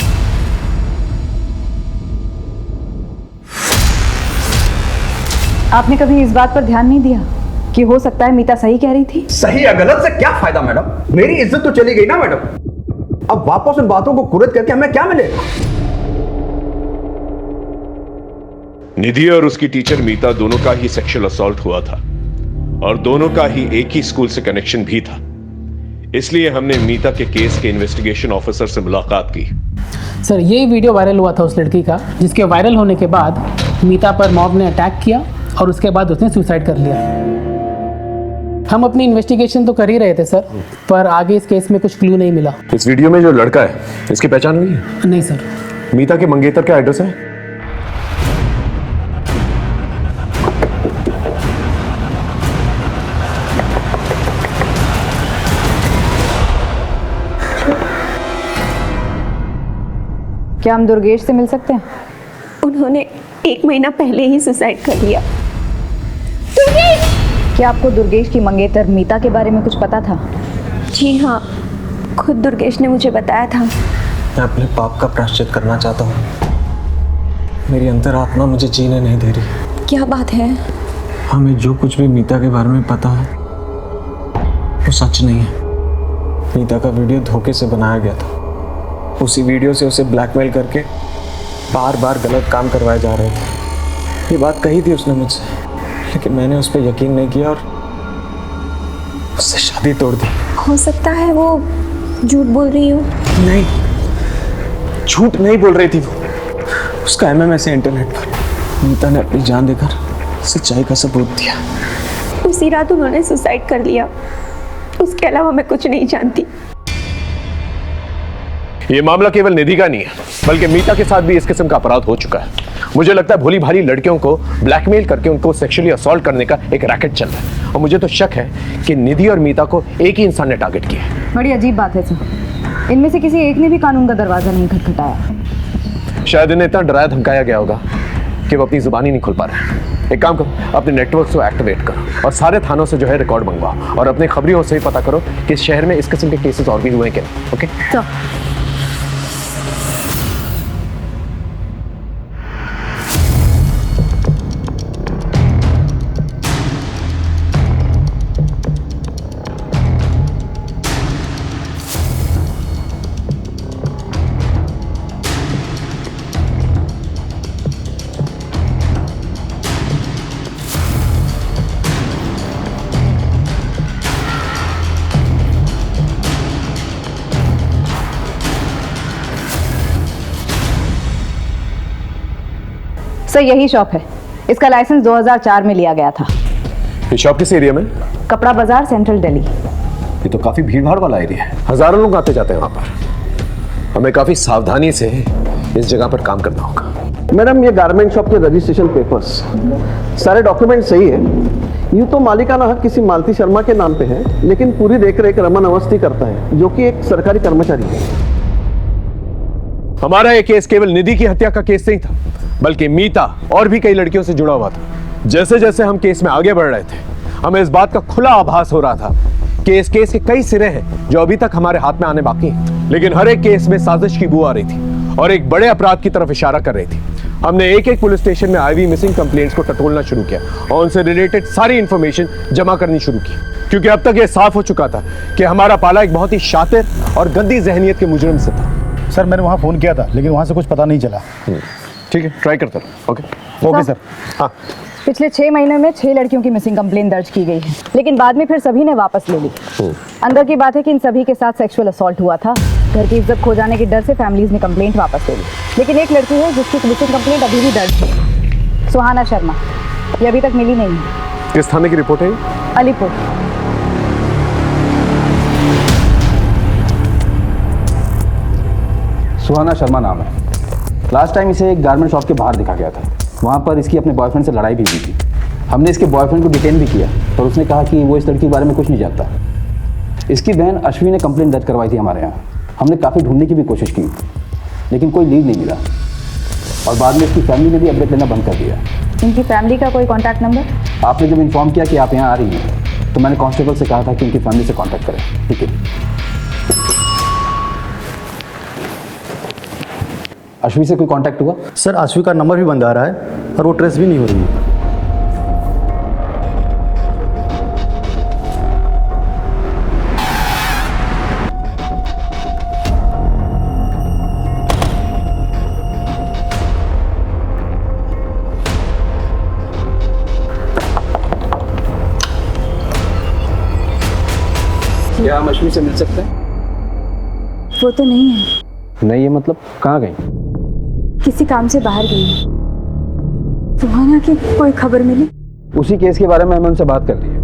आपने कभी इस बात पर ध्यान नहीं दिया कि हो सकता है मीता सही कह रही थी? सही या गलत से क्या फायदा मैडम? मेरी इज्जत तो चली गई ना मैडम। अब वापस उन बातों को कुरेद करके हमें क्या मिलेगा? निधि और उसकी टीचर मीता दोनों का ही सेक्सुअल असॉल्ट हुआ था और दोनों का ही एक ही स्कूल से कनेक्शन भी था। इसलिए हमने मीता के केस के इन्वेस्टिगेशन ऑफिसर से मुलाकात की। सर यही वीडियो वायरल हुआ था उस लड़की का, जिसके वायरल होने के बाद मीता पर मॉब ने अटैक किया और उसके बाद उसने सुसाइड कर लिया। हम अपनी इन्वेस्टिगेशन तो कर ही रहे थे सर, पर आगे इस केस में कुछ क्लू नहीं मिला। इस वीडियो में जो लड़का है, इसकी पहचान हुई है? नहीं सर। मीता के मंगेतर का एड्रेस है? क्या हम दुर्गेश से मिल सकते हैं? उन्होंने 1 महीना पहले ही सुसाइड कर लिया। क्या आपको दुर्गेश की मंगेतर मीता के बारे में कुछ पता था? जी हाँ, खुद दुर्गेश ने मुझे बताया था। मैं अपने पाप का प्रायश्चित करना चाहता हूँ। मेरी अंतरात्मा मुझे जीने नहीं दे रही। क्या बात है? हमें जो कुछ भी मीता के बारे में पता है वो सच नहीं है। मीता का वीडियो धोखे से बनाया गया था। उसी वीडियो से उसे ब्लैकमेल करके बार बार गलत काम करवाए जा रहे थे। ये बात कही थी उसने मुझसे, लेकिन मैंने उस पर यकीन नहीं किया और उससे शादी तोड़ दी। हो सकता है वो झूठ बोल रही हो। नहीं, झूठ नहीं बोल रही थी वो। उसका MMS है इंटरनेट पर। मीता ने अपनी जान देकर सच्चाई का सबूत दिया। उसी रात उन्होंने सुसाइड कर लिया। उसके अलावा मैं कुछ नहीं जानती। ये मामला केवल निधि का नहीं है, बल्कि मीता के साथ भी इस किस्म का अपराध हो चुका है। मुझे लगता है भोली भाली लड़कियों को ब्लैकमेल करके उनको सेक्सुअली असॉल्ट करने का एक रैकेट चल रहा है, और मुझे तो शक है कि निधि और मीता को एक ही इंसान ने टारगेट किया है। बड़ी अजीब बात है सर, इनमें से किसी एक ने भी कानून का दरवाजा नहीं खटखटाया। शायद इन्हें इतना डराया धमकाया गया होगा कि वो अपनी जुबान ही नहीं खोल पा रहे। एक काम करो, अपने नेटवर्क को एक्टिवेट करो और सारे थानों से जो है रिकॉर्ड मंगवाओ और अपने खबरियों से ही पता करो कि इस शहर में इस किस्म के केसेस और भी हुए हैं क्या। ओके तो सर यही शॉप है, इसका लाइसेंस 2004 में लिया गया था। ये शॉप किस एरिया में? कपड़ा बाजार, सेंट्रल दिल्ली। ये तो काफी भीड़ भाड़ वाला एरिया है, हजारों लोग आते जाते हैं वहां पर। हमें काफी सावधानी से इस जगह पर काम करना होगा। मैडम ये गारमेंट शॉप के रजिस्ट्रेशन पेपर्स सारे डॉक्यूमेंट सही है। यूँ तो मालिकाना हक किसी मालती शर्मा के नाम पे है, लेकिन पूरी देखरेख रमन अवस्थी करता है, जो कि एक सरकारी कर्मचारी है। हमारा ये केस केवल निधि की हत्या का केस नहीं था, बल्कि मीता और भी कई लड़कियों से जुड़ा हुआ था। जैसे जैसे हम केस में आगे बढ़ रहे थे, हमें इस बात का खुला आभास हो रहा था कि इस केस के कई सिरे हैं जो अभी तक हमारे हाथ में आने बाकी हैं। लेकिन हर एक केस में साजिश की बू आ रही थी और एक बड़े अपराध की तरफ इशारा कर रही थी। हमने एक एक पुलिस स्टेशन में आईवी मिसिंग कंप्लेंट्स को टटोलना शुरू किया और उनसे रिलेटेड सारी इंफॉर्मेशन जमा करनी शुरू की, क्योंकि अब तक यह साफ हो चुका था कि हमारा पाला एक बहुत ही शातिर और गंदी जहनियत के मुजरिम से था। सर मैंने वहाँ फ़ोन किया था लेकिन वहाँ से कुछ पता नहीं चला। ठीक है, ट्राई करता रहो। Okay sir. हाँ, पिछले 6 महीने में 6 लड़कियों की मिसिंग कंप्लेंट दर्ज की गई है, लेकिन बाद में फिर सभी ने वापस ले ली। अंदर की बात है कि इन सभी के साथ सेक्सुअल असॉल्ट हुआ था। घर की इज्जत खो जाने के डर से फैमिलीज ने कंप्लेंट वापस ले ली, लेकिन एक लड़की है जिसकी मिसिंग कंप्लेंट अभी भी दर्ज है, सुहाना शर्मा। ये अभी तक मिली नहीं है। किस थाने की रिपोर्ट है? अलीपुर। सुहाना शर्मा नाम है। लास्ट टाइम इसे एक गारमेंट शॉप के बाहर देखा गया था। वहाँ पर इसकी अपने बॉयफ्रेंड से लड़ाई भी हुई थी। हमने इसके बॉयफ्रेंड को डिटेन भी किया, पर उसने कहा कि वो इस लड़की के बारे में कुछ नहीं जानता। इसकी बहन अश्विनी ने कंप्लेंट दर्ज करवाई थी हमारे यहाँ। हमने काफ़ी ढूंढने की भी कोशिश की, लेकिन कोई लीड नहीं मिला और बाद में इसकी फैमिली ने भी अपडेट लेना बंद कर दिया। इनकी फैमिली का कोई कॉन्टैक्ट नंबर? आपने जब इन्फॉर्म किया कि आप यहाँ आ रही हैं तो मैंने कांस्टेबल से कहा था कि इनकी फैमिली से कॉन्टैक्ट करें। ठीक है। अश्वी से कोई कांटेक्ट हुआ? सर अश्वी का नंबर भी बंद आ रहा है और वो ट्रेस भी नहीं हो रही है। क्या हम अश्वी से मिल सकते हैं? वो तो नहीं है। नहीं है मतलब? कहाँ गई? किसी काम से बाहर गई है। सुहाना की कोई खबर मिली? उसी केस के बारे में हमने उनसे बात कर ली है।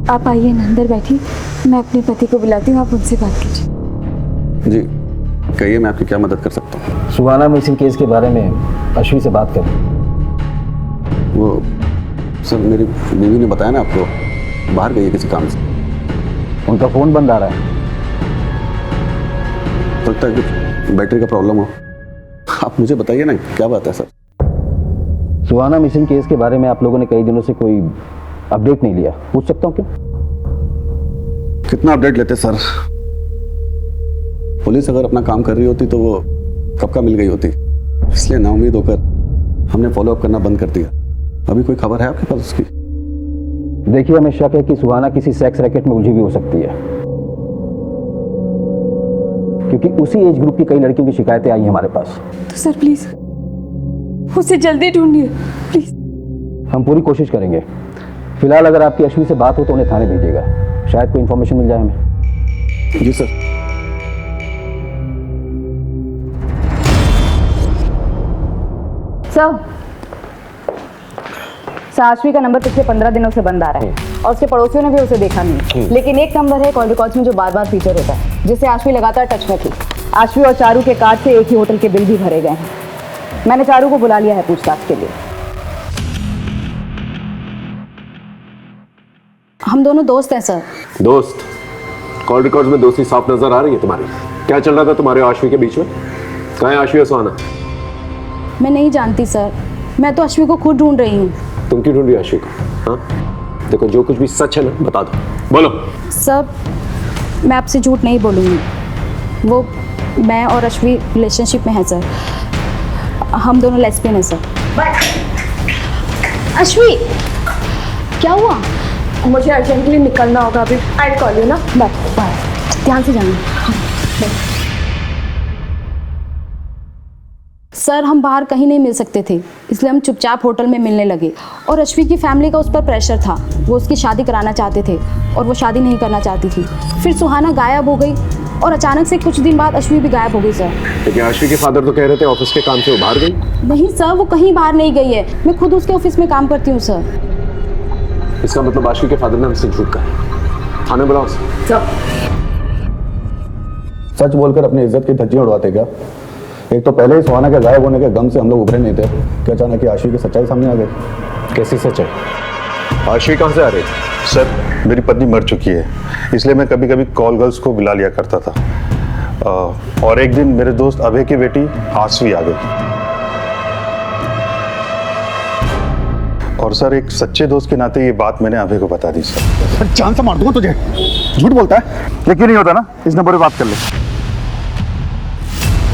आप आइए ना, अंदर बैठिए, मैं अपने पति को बुलाती हूँ, आप उनसे बात कीजिए। जी कहिए, मैं आपकी क्या मदद कर सकता हूँ? सुहाना मिसिंग केस के बारे में अश्वी से बात करें। वो सर मेरी बीवी ने बताया ना आपको, बाहर गई है किसी काम से। उनका फ़ोन बंद आ रहा है। लगता है कुछ बैटरी का प्रॉब्लम हो। आप मुझे बताइए ना क्या बात है सर? सुहाना मिसिंग केस के बारे में आप लोगों ने कई दिनों से कोई अपडेट नहीं लिया, पूछ सकता हूँ क्या? कितना अपडेट लेते सर? पुलिस अगर अपना काम कर रही होती तो वो कब का मिल गई होती। इसलिए नाउम्मीद होकर हमने फॉलोअप करना बंद कर दिया। अभी कोई खबर है आपके पास उसकी? देखिए, हमें शक है कि सुहाना किसी सेक्स रैकेट में उलझी भी हो सकती है, क्योंकि उसी एज ग्रुप की कई लड़कियों की शिकायतें आई हैं हमारे पास। तो सर प्लीज उसे जल्दी ढूंढिए प्लीज। हम पूरी कोशिश करेंगे। फिलहाल अगर आपकी अश्वी से बात हो तो उन्हें थाने भेजिएगा, शायद कोई इन्फॉर्मेशन मिल जाए हमें। जी सर। अश्वी का नंबर पिछले 15 दिनों से बंद आ रहा है और उसके पड़ोसियों ने भी उसे देखा नहीं, लेकिन एक नंबर है कॉल रिकॉर्ड्स में जो बार बार फीचर होता है, जिससे अश्वी लगातार टच में थी। अश्वी और चारू के कार्ड से एक ही होटल के बिल भी भरे गए हैं। मैंने चारू को बुला लिया है पूछताछ के लिए। हम दोनों दोस्त हैं सर। दोस्त? कॉल रिकॉर्ड्स में दोस्ती साफ नजर आ रही है तुम्हारी। क्या चल रहा था तुम्हारे और अश्वी के बीच में? कहाँ है अश्वी और सुहाना? मैं नहीं जानती सर, मैं तो अश्वी को खुद ढूंढ रही हूँ। तुम क्यों ढूंढ रही हो अश्वी को? हाँ देखो, जो कुछ भी सच है ना बता दो, बोलो। सर मैं आपसे झूठ नहीं बोलूँगी, वो मैं और अश्वी रिलेशनशिप में है सर। हम दोनों लेस्बियन हैं सर। अश्वी क्या हुआ? मुझे अर्जेंटली निकलना होगा अभी। आई कॉल यू ना। बाय। ध्यान से जाना। सर हम बाहर कहीं नहीं मिल सकते थे, इसलिए हम चुपचाप होटल में मिलने लगे और अश्वी की फैमिली का उस पर प्रेशर था। वो उसकी शादी कराना चाहते थे और वो शादी नहीं करना चाहती थी। फिर सुहाना गायब हो गई और अचानक से कुछ दिन बाद अश्वी भी गायब हो गई सर। लेकिन अश्वी के फादर तो कह रहे थे ऑफिस के काम से वो बाहर गई। नहीं सर, वो कहीं बाहर नहीं गई है, मैं खुद उसके ऑफिस में काम करती हूँ सर। इसका मतलब अश्वी के फादर ने हमसे झूठ कहा। थाने बुलाओ सर। सच बोलकर अपनी इज्जत की धज्जियां उड़वाते क्या? एक तो पहले ही सुहाना के गायब होने के गम से हम लोग उभरे नहीं थे कि अचानक ही अश्वी की सच्चाई सामने आ गई। कैसी सच्चाई? अश्वी कहाँ से आ रही? सर मेरी पत्नी मर चुकी है, इसलिए मैं कभी कभी कॉल गर्ल्स को बुला लिया करता था। और एक दिन मेरे दोस्त अभय की बेटी आश्वी आ गई। और सर एक सच्चे दोस्त के नाते ये बात मैंने अभय को बता दी सर। जान से मार दूंगा तुझे, झूठ बोलता है। यकीन नहीं होता ना, इस नंबर पे बात कर ले।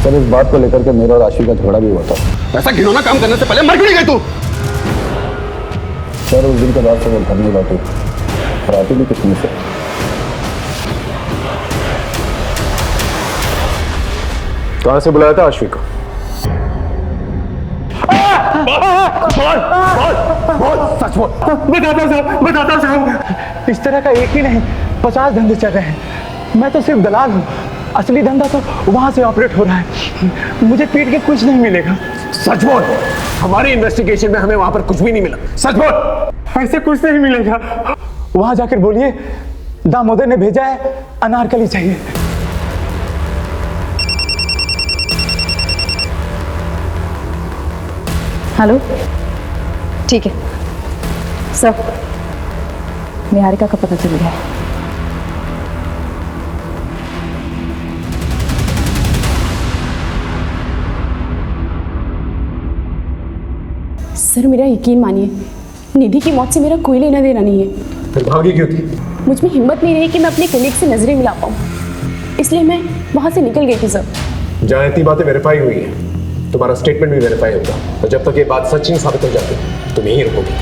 सर इस बात को लेकर के मेरा और आशवी का झगड़ा भी हुआ था। ऐसा घिनौना काम करने से पहले मर क्यों नहीं गई तू? सर उस दिन के बाद से वो घर नहीं लौटी और आती भी कितने से। कहां से बुलाया था आशवी को? सच बोल। बताता साहब, इस तरह का एक ही नहीं 50 धंधे चल रहे हैं। मैं तो सिर्फ दलाल हूँ, असली धंधा तो वहां से ऑपरेट हो रहा है। मुझे पीट के कुछ नहीं मिलेगा। सच बोल। हमारी इन्वेस्टिगेशन में हमें वहां पर कुछ भी नहीं मिला। सच बोल। ऐसे कुछ नहीं मिलेगा। वहां जाकर बोलिए दामोदर ने भेजा है, अनारकली चाहिए। हेलो, ठीक है सर, निहारिका का पता चल गया है। सर मेरा यकीन मानिए, निधि की मौत से मेरा कोई लेना देना नहीं है। फिर भागी क्यों थी? मुझ में हिम्मत नहीं रही कि मैं अपने कलीग से नजरें मिला पाऊँ, इसलिए मैं वहां से निकल गई थी सर। जहां इतनी बातें वेरीफाई हुई है, तुम्हारा स्टेटमेंट भी वेरीफाई होगा, और जब तक ये बात सच नहीं साबित हो जाती तुम यहीं रुकोगे।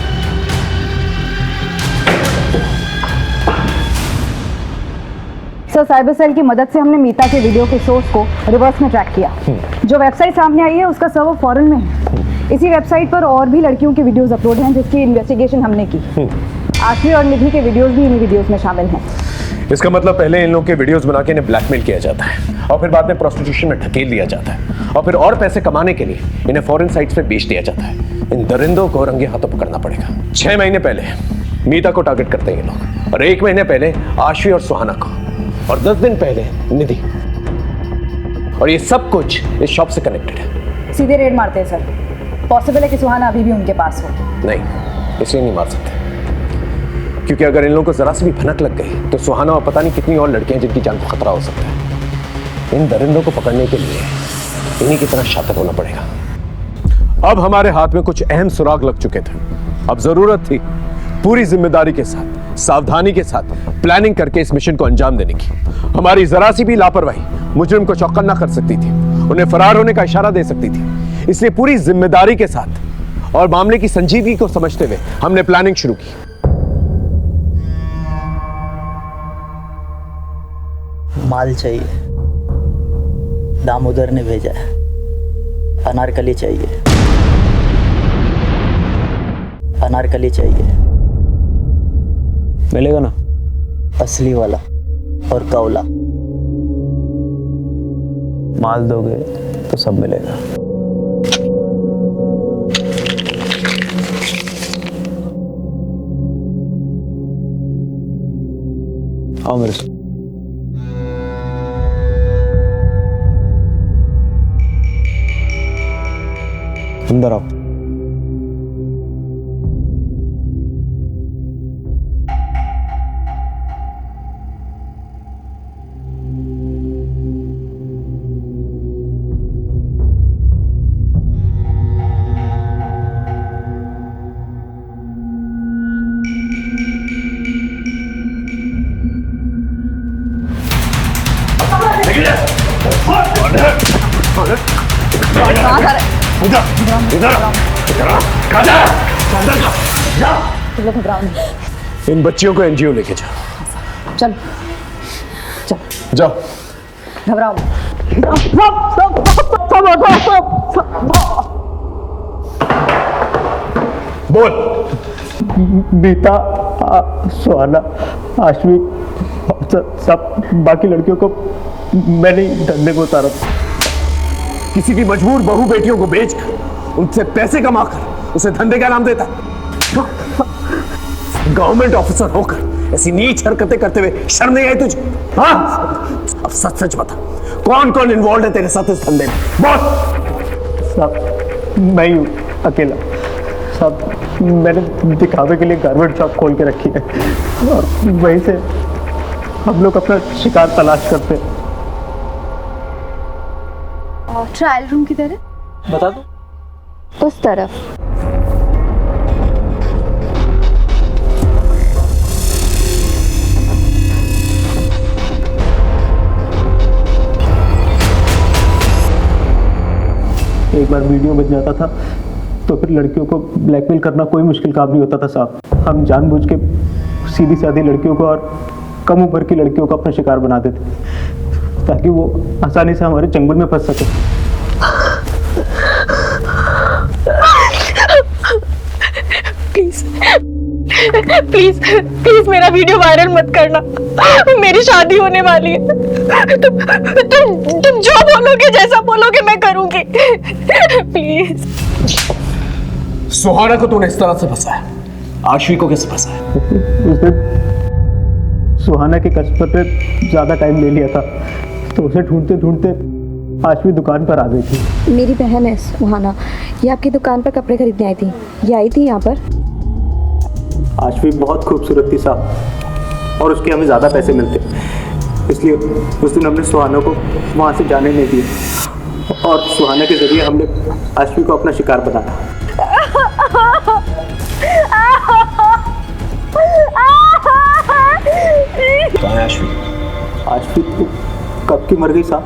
सर साइबर सेल की मदद से हमने मीता के वीडियो के सोर्स को रिवर्स में ट्रैक किया। जो वेबसाइट सामने आई है उसका सर्वर फॉरेन में है। इसी वेबसाइट पर और भी लड़कियों के वीडियोस अपलोड हैं जिसकी इन्वेस्टिगेशन हमने की। आशवी और निधि के वीडियोस भी इन वीडियोस में शामिल हैं। इसका मतलब पहले इन लोगों के वीडियोस बना के इन्हें ब्लैकमेल किया जाता है, और फिर बाद में प्रोस्टिट्यूशन में ढकेल दिया जाता है, और फिर और पैसे कमाने के लिए इन्हें फॉरेन साइट्स पे बेच दिया जाता है। इन दरिंदों को रंगे हाथों पकड़ना पड़ेगा। 6 महीने पहले मीता को टारगेट करते हैं ये लोग, और 1 महीने पहले आशवी और सुहाना को, और 10 दिन पहले निधि। और ये सब कुछ इस शॉप से कनेक्टेड है। सीधे रेड मारते हैं सर। पॉसिबल है कि सुहाना अभी भी उनके पास हो। नहीं, इसलिए नहीं मार सकते, क्योंकि अगर इन लोगों को जरा सी भी भनक लग गई तो सुहाना और पता नहीं कितनी और लड़कियां जिनकी जान को खतरा हो सकता है। इन दरिंदों को पकड़ने के लिए इन्हीं की तरह शातिर होना पड़ेगा। अब हमारे हाथ में कुछ अहम सुराग लग चुके थे। अब जरूरत थी पूरी जिम्मेदारी के साथ, सावधानी के साथ प्लानिंग करके इस मिशन को अंजाम देने की। हमारी जरा सी भी लापरवाही मुजरिम को चौकन्ना कर सकती थी, उन्हें फरार होने का इशारा दे सकती थी। इसलिए पूरी जिम्मेदारी के साथ और मामले की संजीदगी को समझते हुए हमने प्लानिंग शुरू की। माल चाहिए, दामोदर ने भेजा है। अनारकली चाहिए, अनारकली चाहिए। मिलेगा ना? असली वाला और कौला। माल दोगे तो सब मिलेगा। आओ मेरे साथ। अंदर आओ। इन बच्चियों को एनजीओ लेके जाओ। चल चल जाओ। घबराओ बोल। मीता, सुहाना, आशवी, सब बाकी लड़कियों को मैंने धंधे को उतारा। किसी की मजबूर बहू बेटियों को बेचकर उनसे पैसे कमाकर उसे धंधे का नाम देता। गवर्नमेंट ऑफिसर होकर ऐसी नीच हरकतें करते हुए शर्म नहीं आई तुझे? हाँ, अब सच सच बता, कौन कौन इन्वॉल्व है तेरे साथ इस धंधे में? बोल। सब मैं ही हूँ अकेला। सब मैंने दिखावे के लिए गारमेंट शॉप खोल के रखी है, और वहीं से हम लोग अपना शिकार तलाश करते हैं। और ट्रायल रूम किधर है? बता दो। उस तरफ। एक बार वीडियो बन जाता था तो फिर लड़कियों को ब्लैकमेल करना कोई मुश्किल काम नहीं होता था साहब। हम जानबूझ के सीधी सादी लड़कियों को और कम उम्र की लड़कियों को अपना शिकार बना देते ताकि वो आसानी से हमारे चंगुल में फंस सके। प्लीज प्लीज प्लीज मेरा वीडियो वायरल मत करना, मेरी शादी होने वाली है। तुम जो बोलोगे, जैसा बोलोगे मैं करूंगी। प्लीज। सुहाना को तूने इस तरह से फंसाया, आशवी को कैसे फंसाया? उसने सुहाना के कष्ट पे ज्यादा टाइम ले लिया था तो उसे ढूंढते ढूंढते आशवी दुकान पर आ गई थी। मेरी बहन है सुहाना, ये आपकी दुकान पर कपड़े खरीदने आई थी। ये आई थी यहाँ पर। आशवी बहुत खूबसूरत थी साहब और उसके हमें ज़्यादा पैसे मिलते, इसलिए उस दिन हमने सुहाना को वहाँ से जाने नहीं दिए और सुहाना के जरिए हमने आशवी को अपना शिकार बनाया। कहाँ है आशवी? आशवी तो कब की मर गई साहब।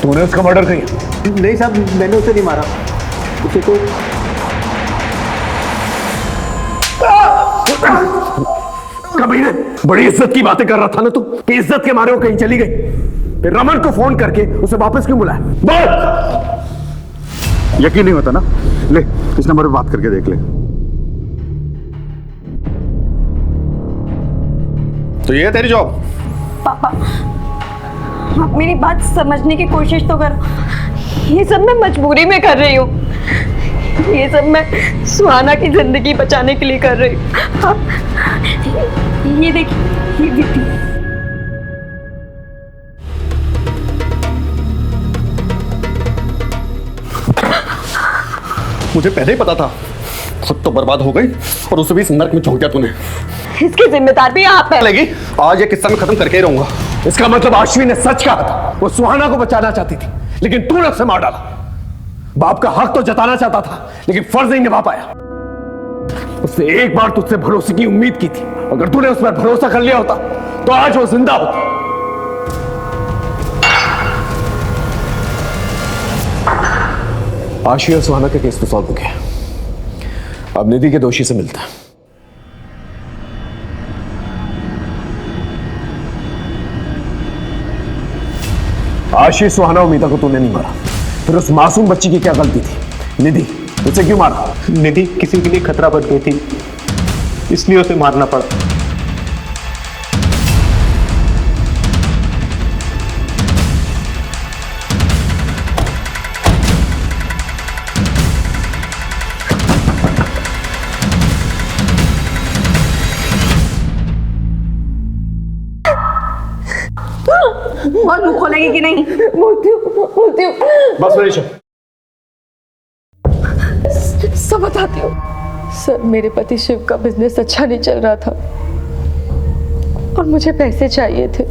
तूने उसका मर्डर किया? नहीं साहब, मैंने उसे नहीं मारा, उसे तो कबीर, बड़ी इज्जत की बातें कर रहा था ना तू कि इज्जत के मारे वो कहीं चली गई, फिर रमन को फोन करके उसे वापस क्यों बुलाया? बोल। यकीन नहीं होता ना, ले इस नंबर पे बात करके देख ले। तो ये है तेरी जॉब? पापा, आप मेरी बात समझने की कोशिश तो करो। ये सब मैं मजबूरी में कर रही हूँ, ये सब मैं सुहाना की जिंदगी बचाने के लिए कर रही हूँ। आप ये देखिए, ये वीडियो। मुझे पहले ही पता था, खुद तो बर्बाद हो गई और उसे भी इस नर्क में झोंक दिया तूने। इसकी जिम्मेदार भी आप है। लेगी आज ये किस्सा मैं खत्म करके ही रहूंगा। इसका मतलब आशवी ने सच कहा था, वो सुहाना को बचाना चाहती थी लेकिन तूने उसे मार डाला। बाप का हक तो जताना चाहता था लेकिन फर्ज नहीं निभा पाया। उसने एक बार तुझसे भरोसे की उम्मीद की थी, अगर तूने उस पर भरोसा कर लिया होता तो आज वो जिंदा होता। आशवी और सुहाना का केस तो सॉल्व हो गया, अब निधि के दोषी से मिलता है। आशीष, सुहाना, मीता को तूने नहीं मारा, फिर उस मासूम बच्ची की क्या गलती थी? निधि, उसे क्यों मारा? निधि किसी के लिए खतरा बन गई थी, इसलिए उसे मारना पड़ा। और मुंह खोलेगी कि नहीं? बोलती हूँ। बस मनीषा, सब बताती हूँ। सर, मेरे पति शिव का बिजनेस अच्छा नहीं चल रहा था और मुझे पैसे चाहिए थे।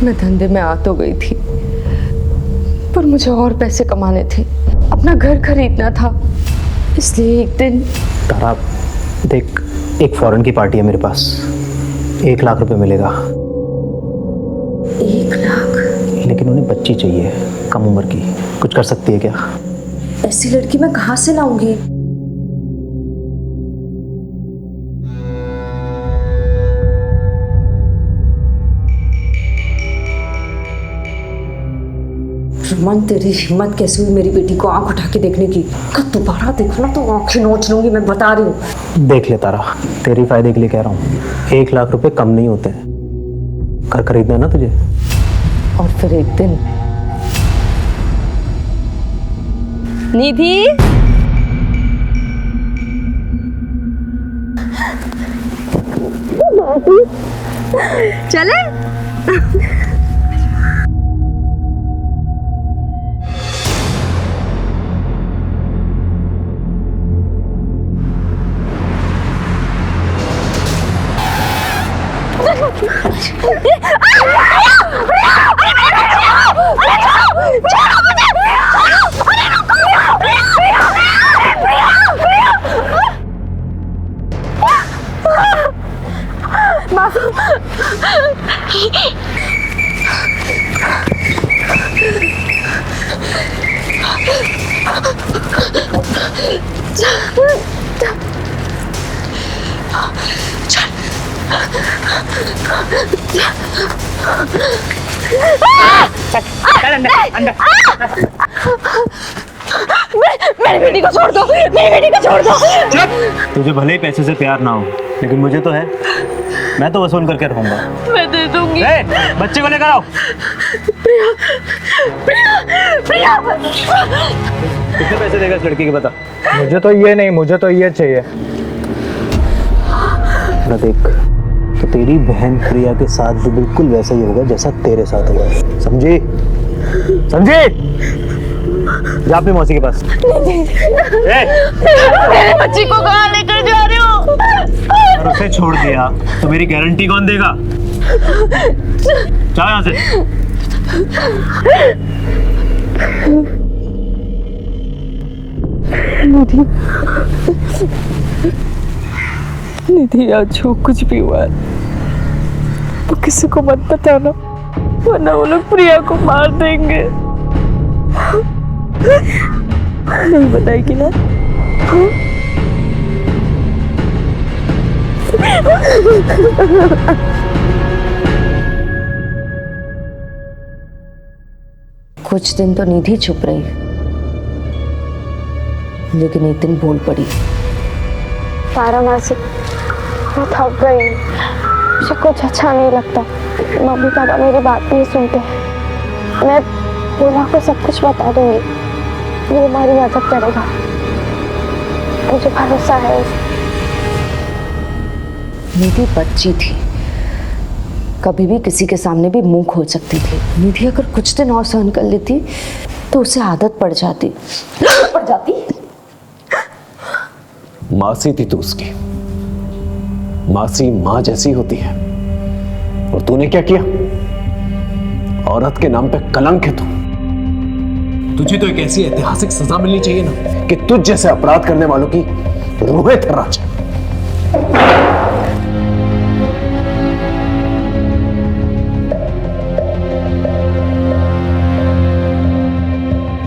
मैं धंधे में आ तो गई थी पर मुझे और पैसे कमाने थे, अपना घर खरीदना था। इसलिए एक दिन। तारा देख, एक फॉरेन की पार्टी है मेरे पास, 1 लाख रुपए मिलेगा। 1 लाख? लेकिन उन्हें बच्ची चाहिए, कम उम्र की। कुछ कर सकती है क्या? ऐसी लड़की मैं कहाँ से लाऊंगी? रमन, तेरी हिम्मत कैसे हुई मेरी बेटी को आंख उठा के देखने की? दोबारा देखना तो आंखें नोच लूंगी, मैं बता रही हूँ। देख ले तारा, तेरी फायदे के लिए कह रहा हूँ, 1 लाख रुपए कम नहीं होते। घर खरीदना है ना तुझे? और फिर एक दिन। निधि, चले? मेरी बेटी को छोड़ दो, मेरी बेटी को छोड़ दो। तुझे भले ही पैसे से प्यार ना हो, लेकिन मुझे तो है। मैं तो वसूल करके रहूंगा। मैं दे दूंगी। बच्चे को लेकर आओ। प्रिया, प्रिया, प्रिया। कितने पैसे देगा इस लड़की के बता। मुझे तो ये नहीं, मुझे तो ये चाहिए। देख, तो तेरी बहन प्रिया के साथ भी बिल्कुल वैसा ही होगा जैसा तेरे साथ हुआ है। समझी? समझी? जा अपनी मौसी के पास। मेरे बच्ची को कहाँ लेकर जा रहे हो? और उसे छोड़ दिया तो मेरी गारंटी कौन देगा? जाओ यहाँ से। निधि, आज जो कुछ भी हुआ है वो किसी को मत बताना, वरना वो लोग प्रिया को मार देंगे। नहीं बताएगी ना? कुछ दिन तो निधि चुप रही, लेकिन एक दिन बोल पड़ी। तारा मासी, मैं थक गई, मुझे कुछ अच्छा नहीं लगता। मम्मी पापा मेरी बात नहीं सुनते। मैं बोला को सब कुछ बता दूंगी, वो हमारी मदद करेगा, मुझे भरोसा है। निधि बच्ची थी, कभी भी किसी के सामने भी मुंह खोल सकती थी। निधि अगर कुछ दिन और सहन कर लेती तो उसे आदत पड़ जाती। मासी थी तू उसकी, मासी मां जैसी होती है, और तूने क्या किया? औरत के नाम पे कलंक है तू। तुझे तो एक ऐसी ऐतिहासिक सजा मिलनी चाहिए ना कि तुझ जैसे अपराध करने वालों की रूहें थर्रा जाए।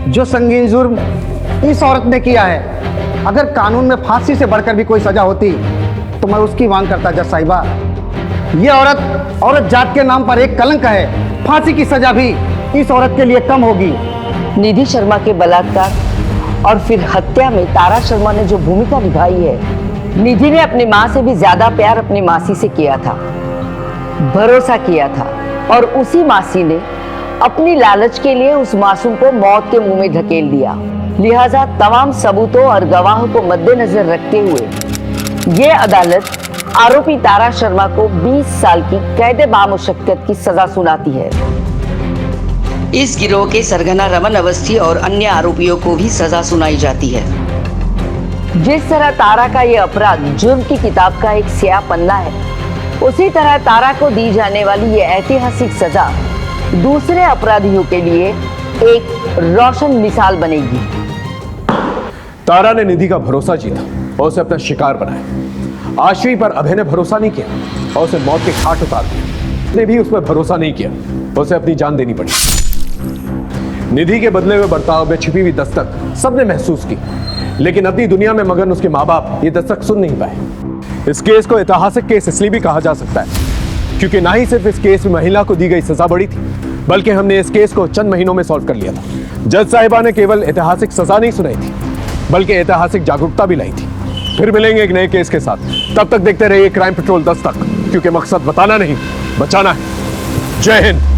जो संगीन जुर्म इस औरत ने किया है, अगर कानून में फांसी से बढ़कर भी कोई सजा होती तो मैं उसकी मांग करता जज साहिबा। ये औरत जात के नाम पर एक कलंक है। फांसी की सजा भी इस औरत के लिए कम होगी। निधि शर्मा के बलात्कार और फिर हत्या में तारा शर्मा ने जो भूमिका निभाई है, निधि ने अपनी माँ से भी ज्यादा प्यार अपनी मासी से किया था, भरोसा किया था, और उसी मासी ने अपनी लालच के लिए उस मासूम को मौत के मुंह में धकेल दिया। लिहाजा तमाम सबूतों और गवाहों को मद्देनजर रखते हुए ये अदालत आरोपी तारा शर्मा को 20 साल की कैद बामुशक्कत की सजा सुनाती है। इस गिरोह के सरगना रमन अवस्थी और अन्य आरोपियों को भी सजा सुनाई जाती है। जिस तरह तारा का ये अपराध जुर्म की किताब का एक स्याह पन्ना है, उसी तरह तारा को दी जाने वाली ये ऐतिहासिक सजा दूसरे अपराधियों के लिए एक रोशन मिसाल बनेगी। तारा ने निधि का भरोसा जीता और उसे अपना शिकार बनाया। आश्वी पर अभय ने भरोसा नहीं किया और उसे मौत के घाट उतार दिया। उसने भी उस पर भरोसा नहीं किया, उसे अपनी जान देनी पड़ी। निधि के बदले हुए बर्ताव में छिपी हुई दस्तक सबने महसूस की, लेकिन अपनी दुनिया में मगन उसके माँ बाप ये दस्तक सुन नहीं पाए। इस केस को ऐतिहासिक केस इसलिए भी कहा जा सकता है क्योंकि ना ही सिर्फ इस केस में महिला को दी गई सजा बड़ी थी, बल्कि हमने इस केस को चंद महीनों में सॉल्व कर लिया था। जज साहिबा ने केवल ऐतिहासिक सजा नहीं सुनाई थी, बल्कि ऐतिहासिक जागरूकता भी लाई थी। फिर मिलेंगे एक नए केस के साथ। तब तक देखते रहिए क्राइम पेट्रोल 10 तक, क्योंकि मकसद बताना नहीं, बचाना है। जय हिंद।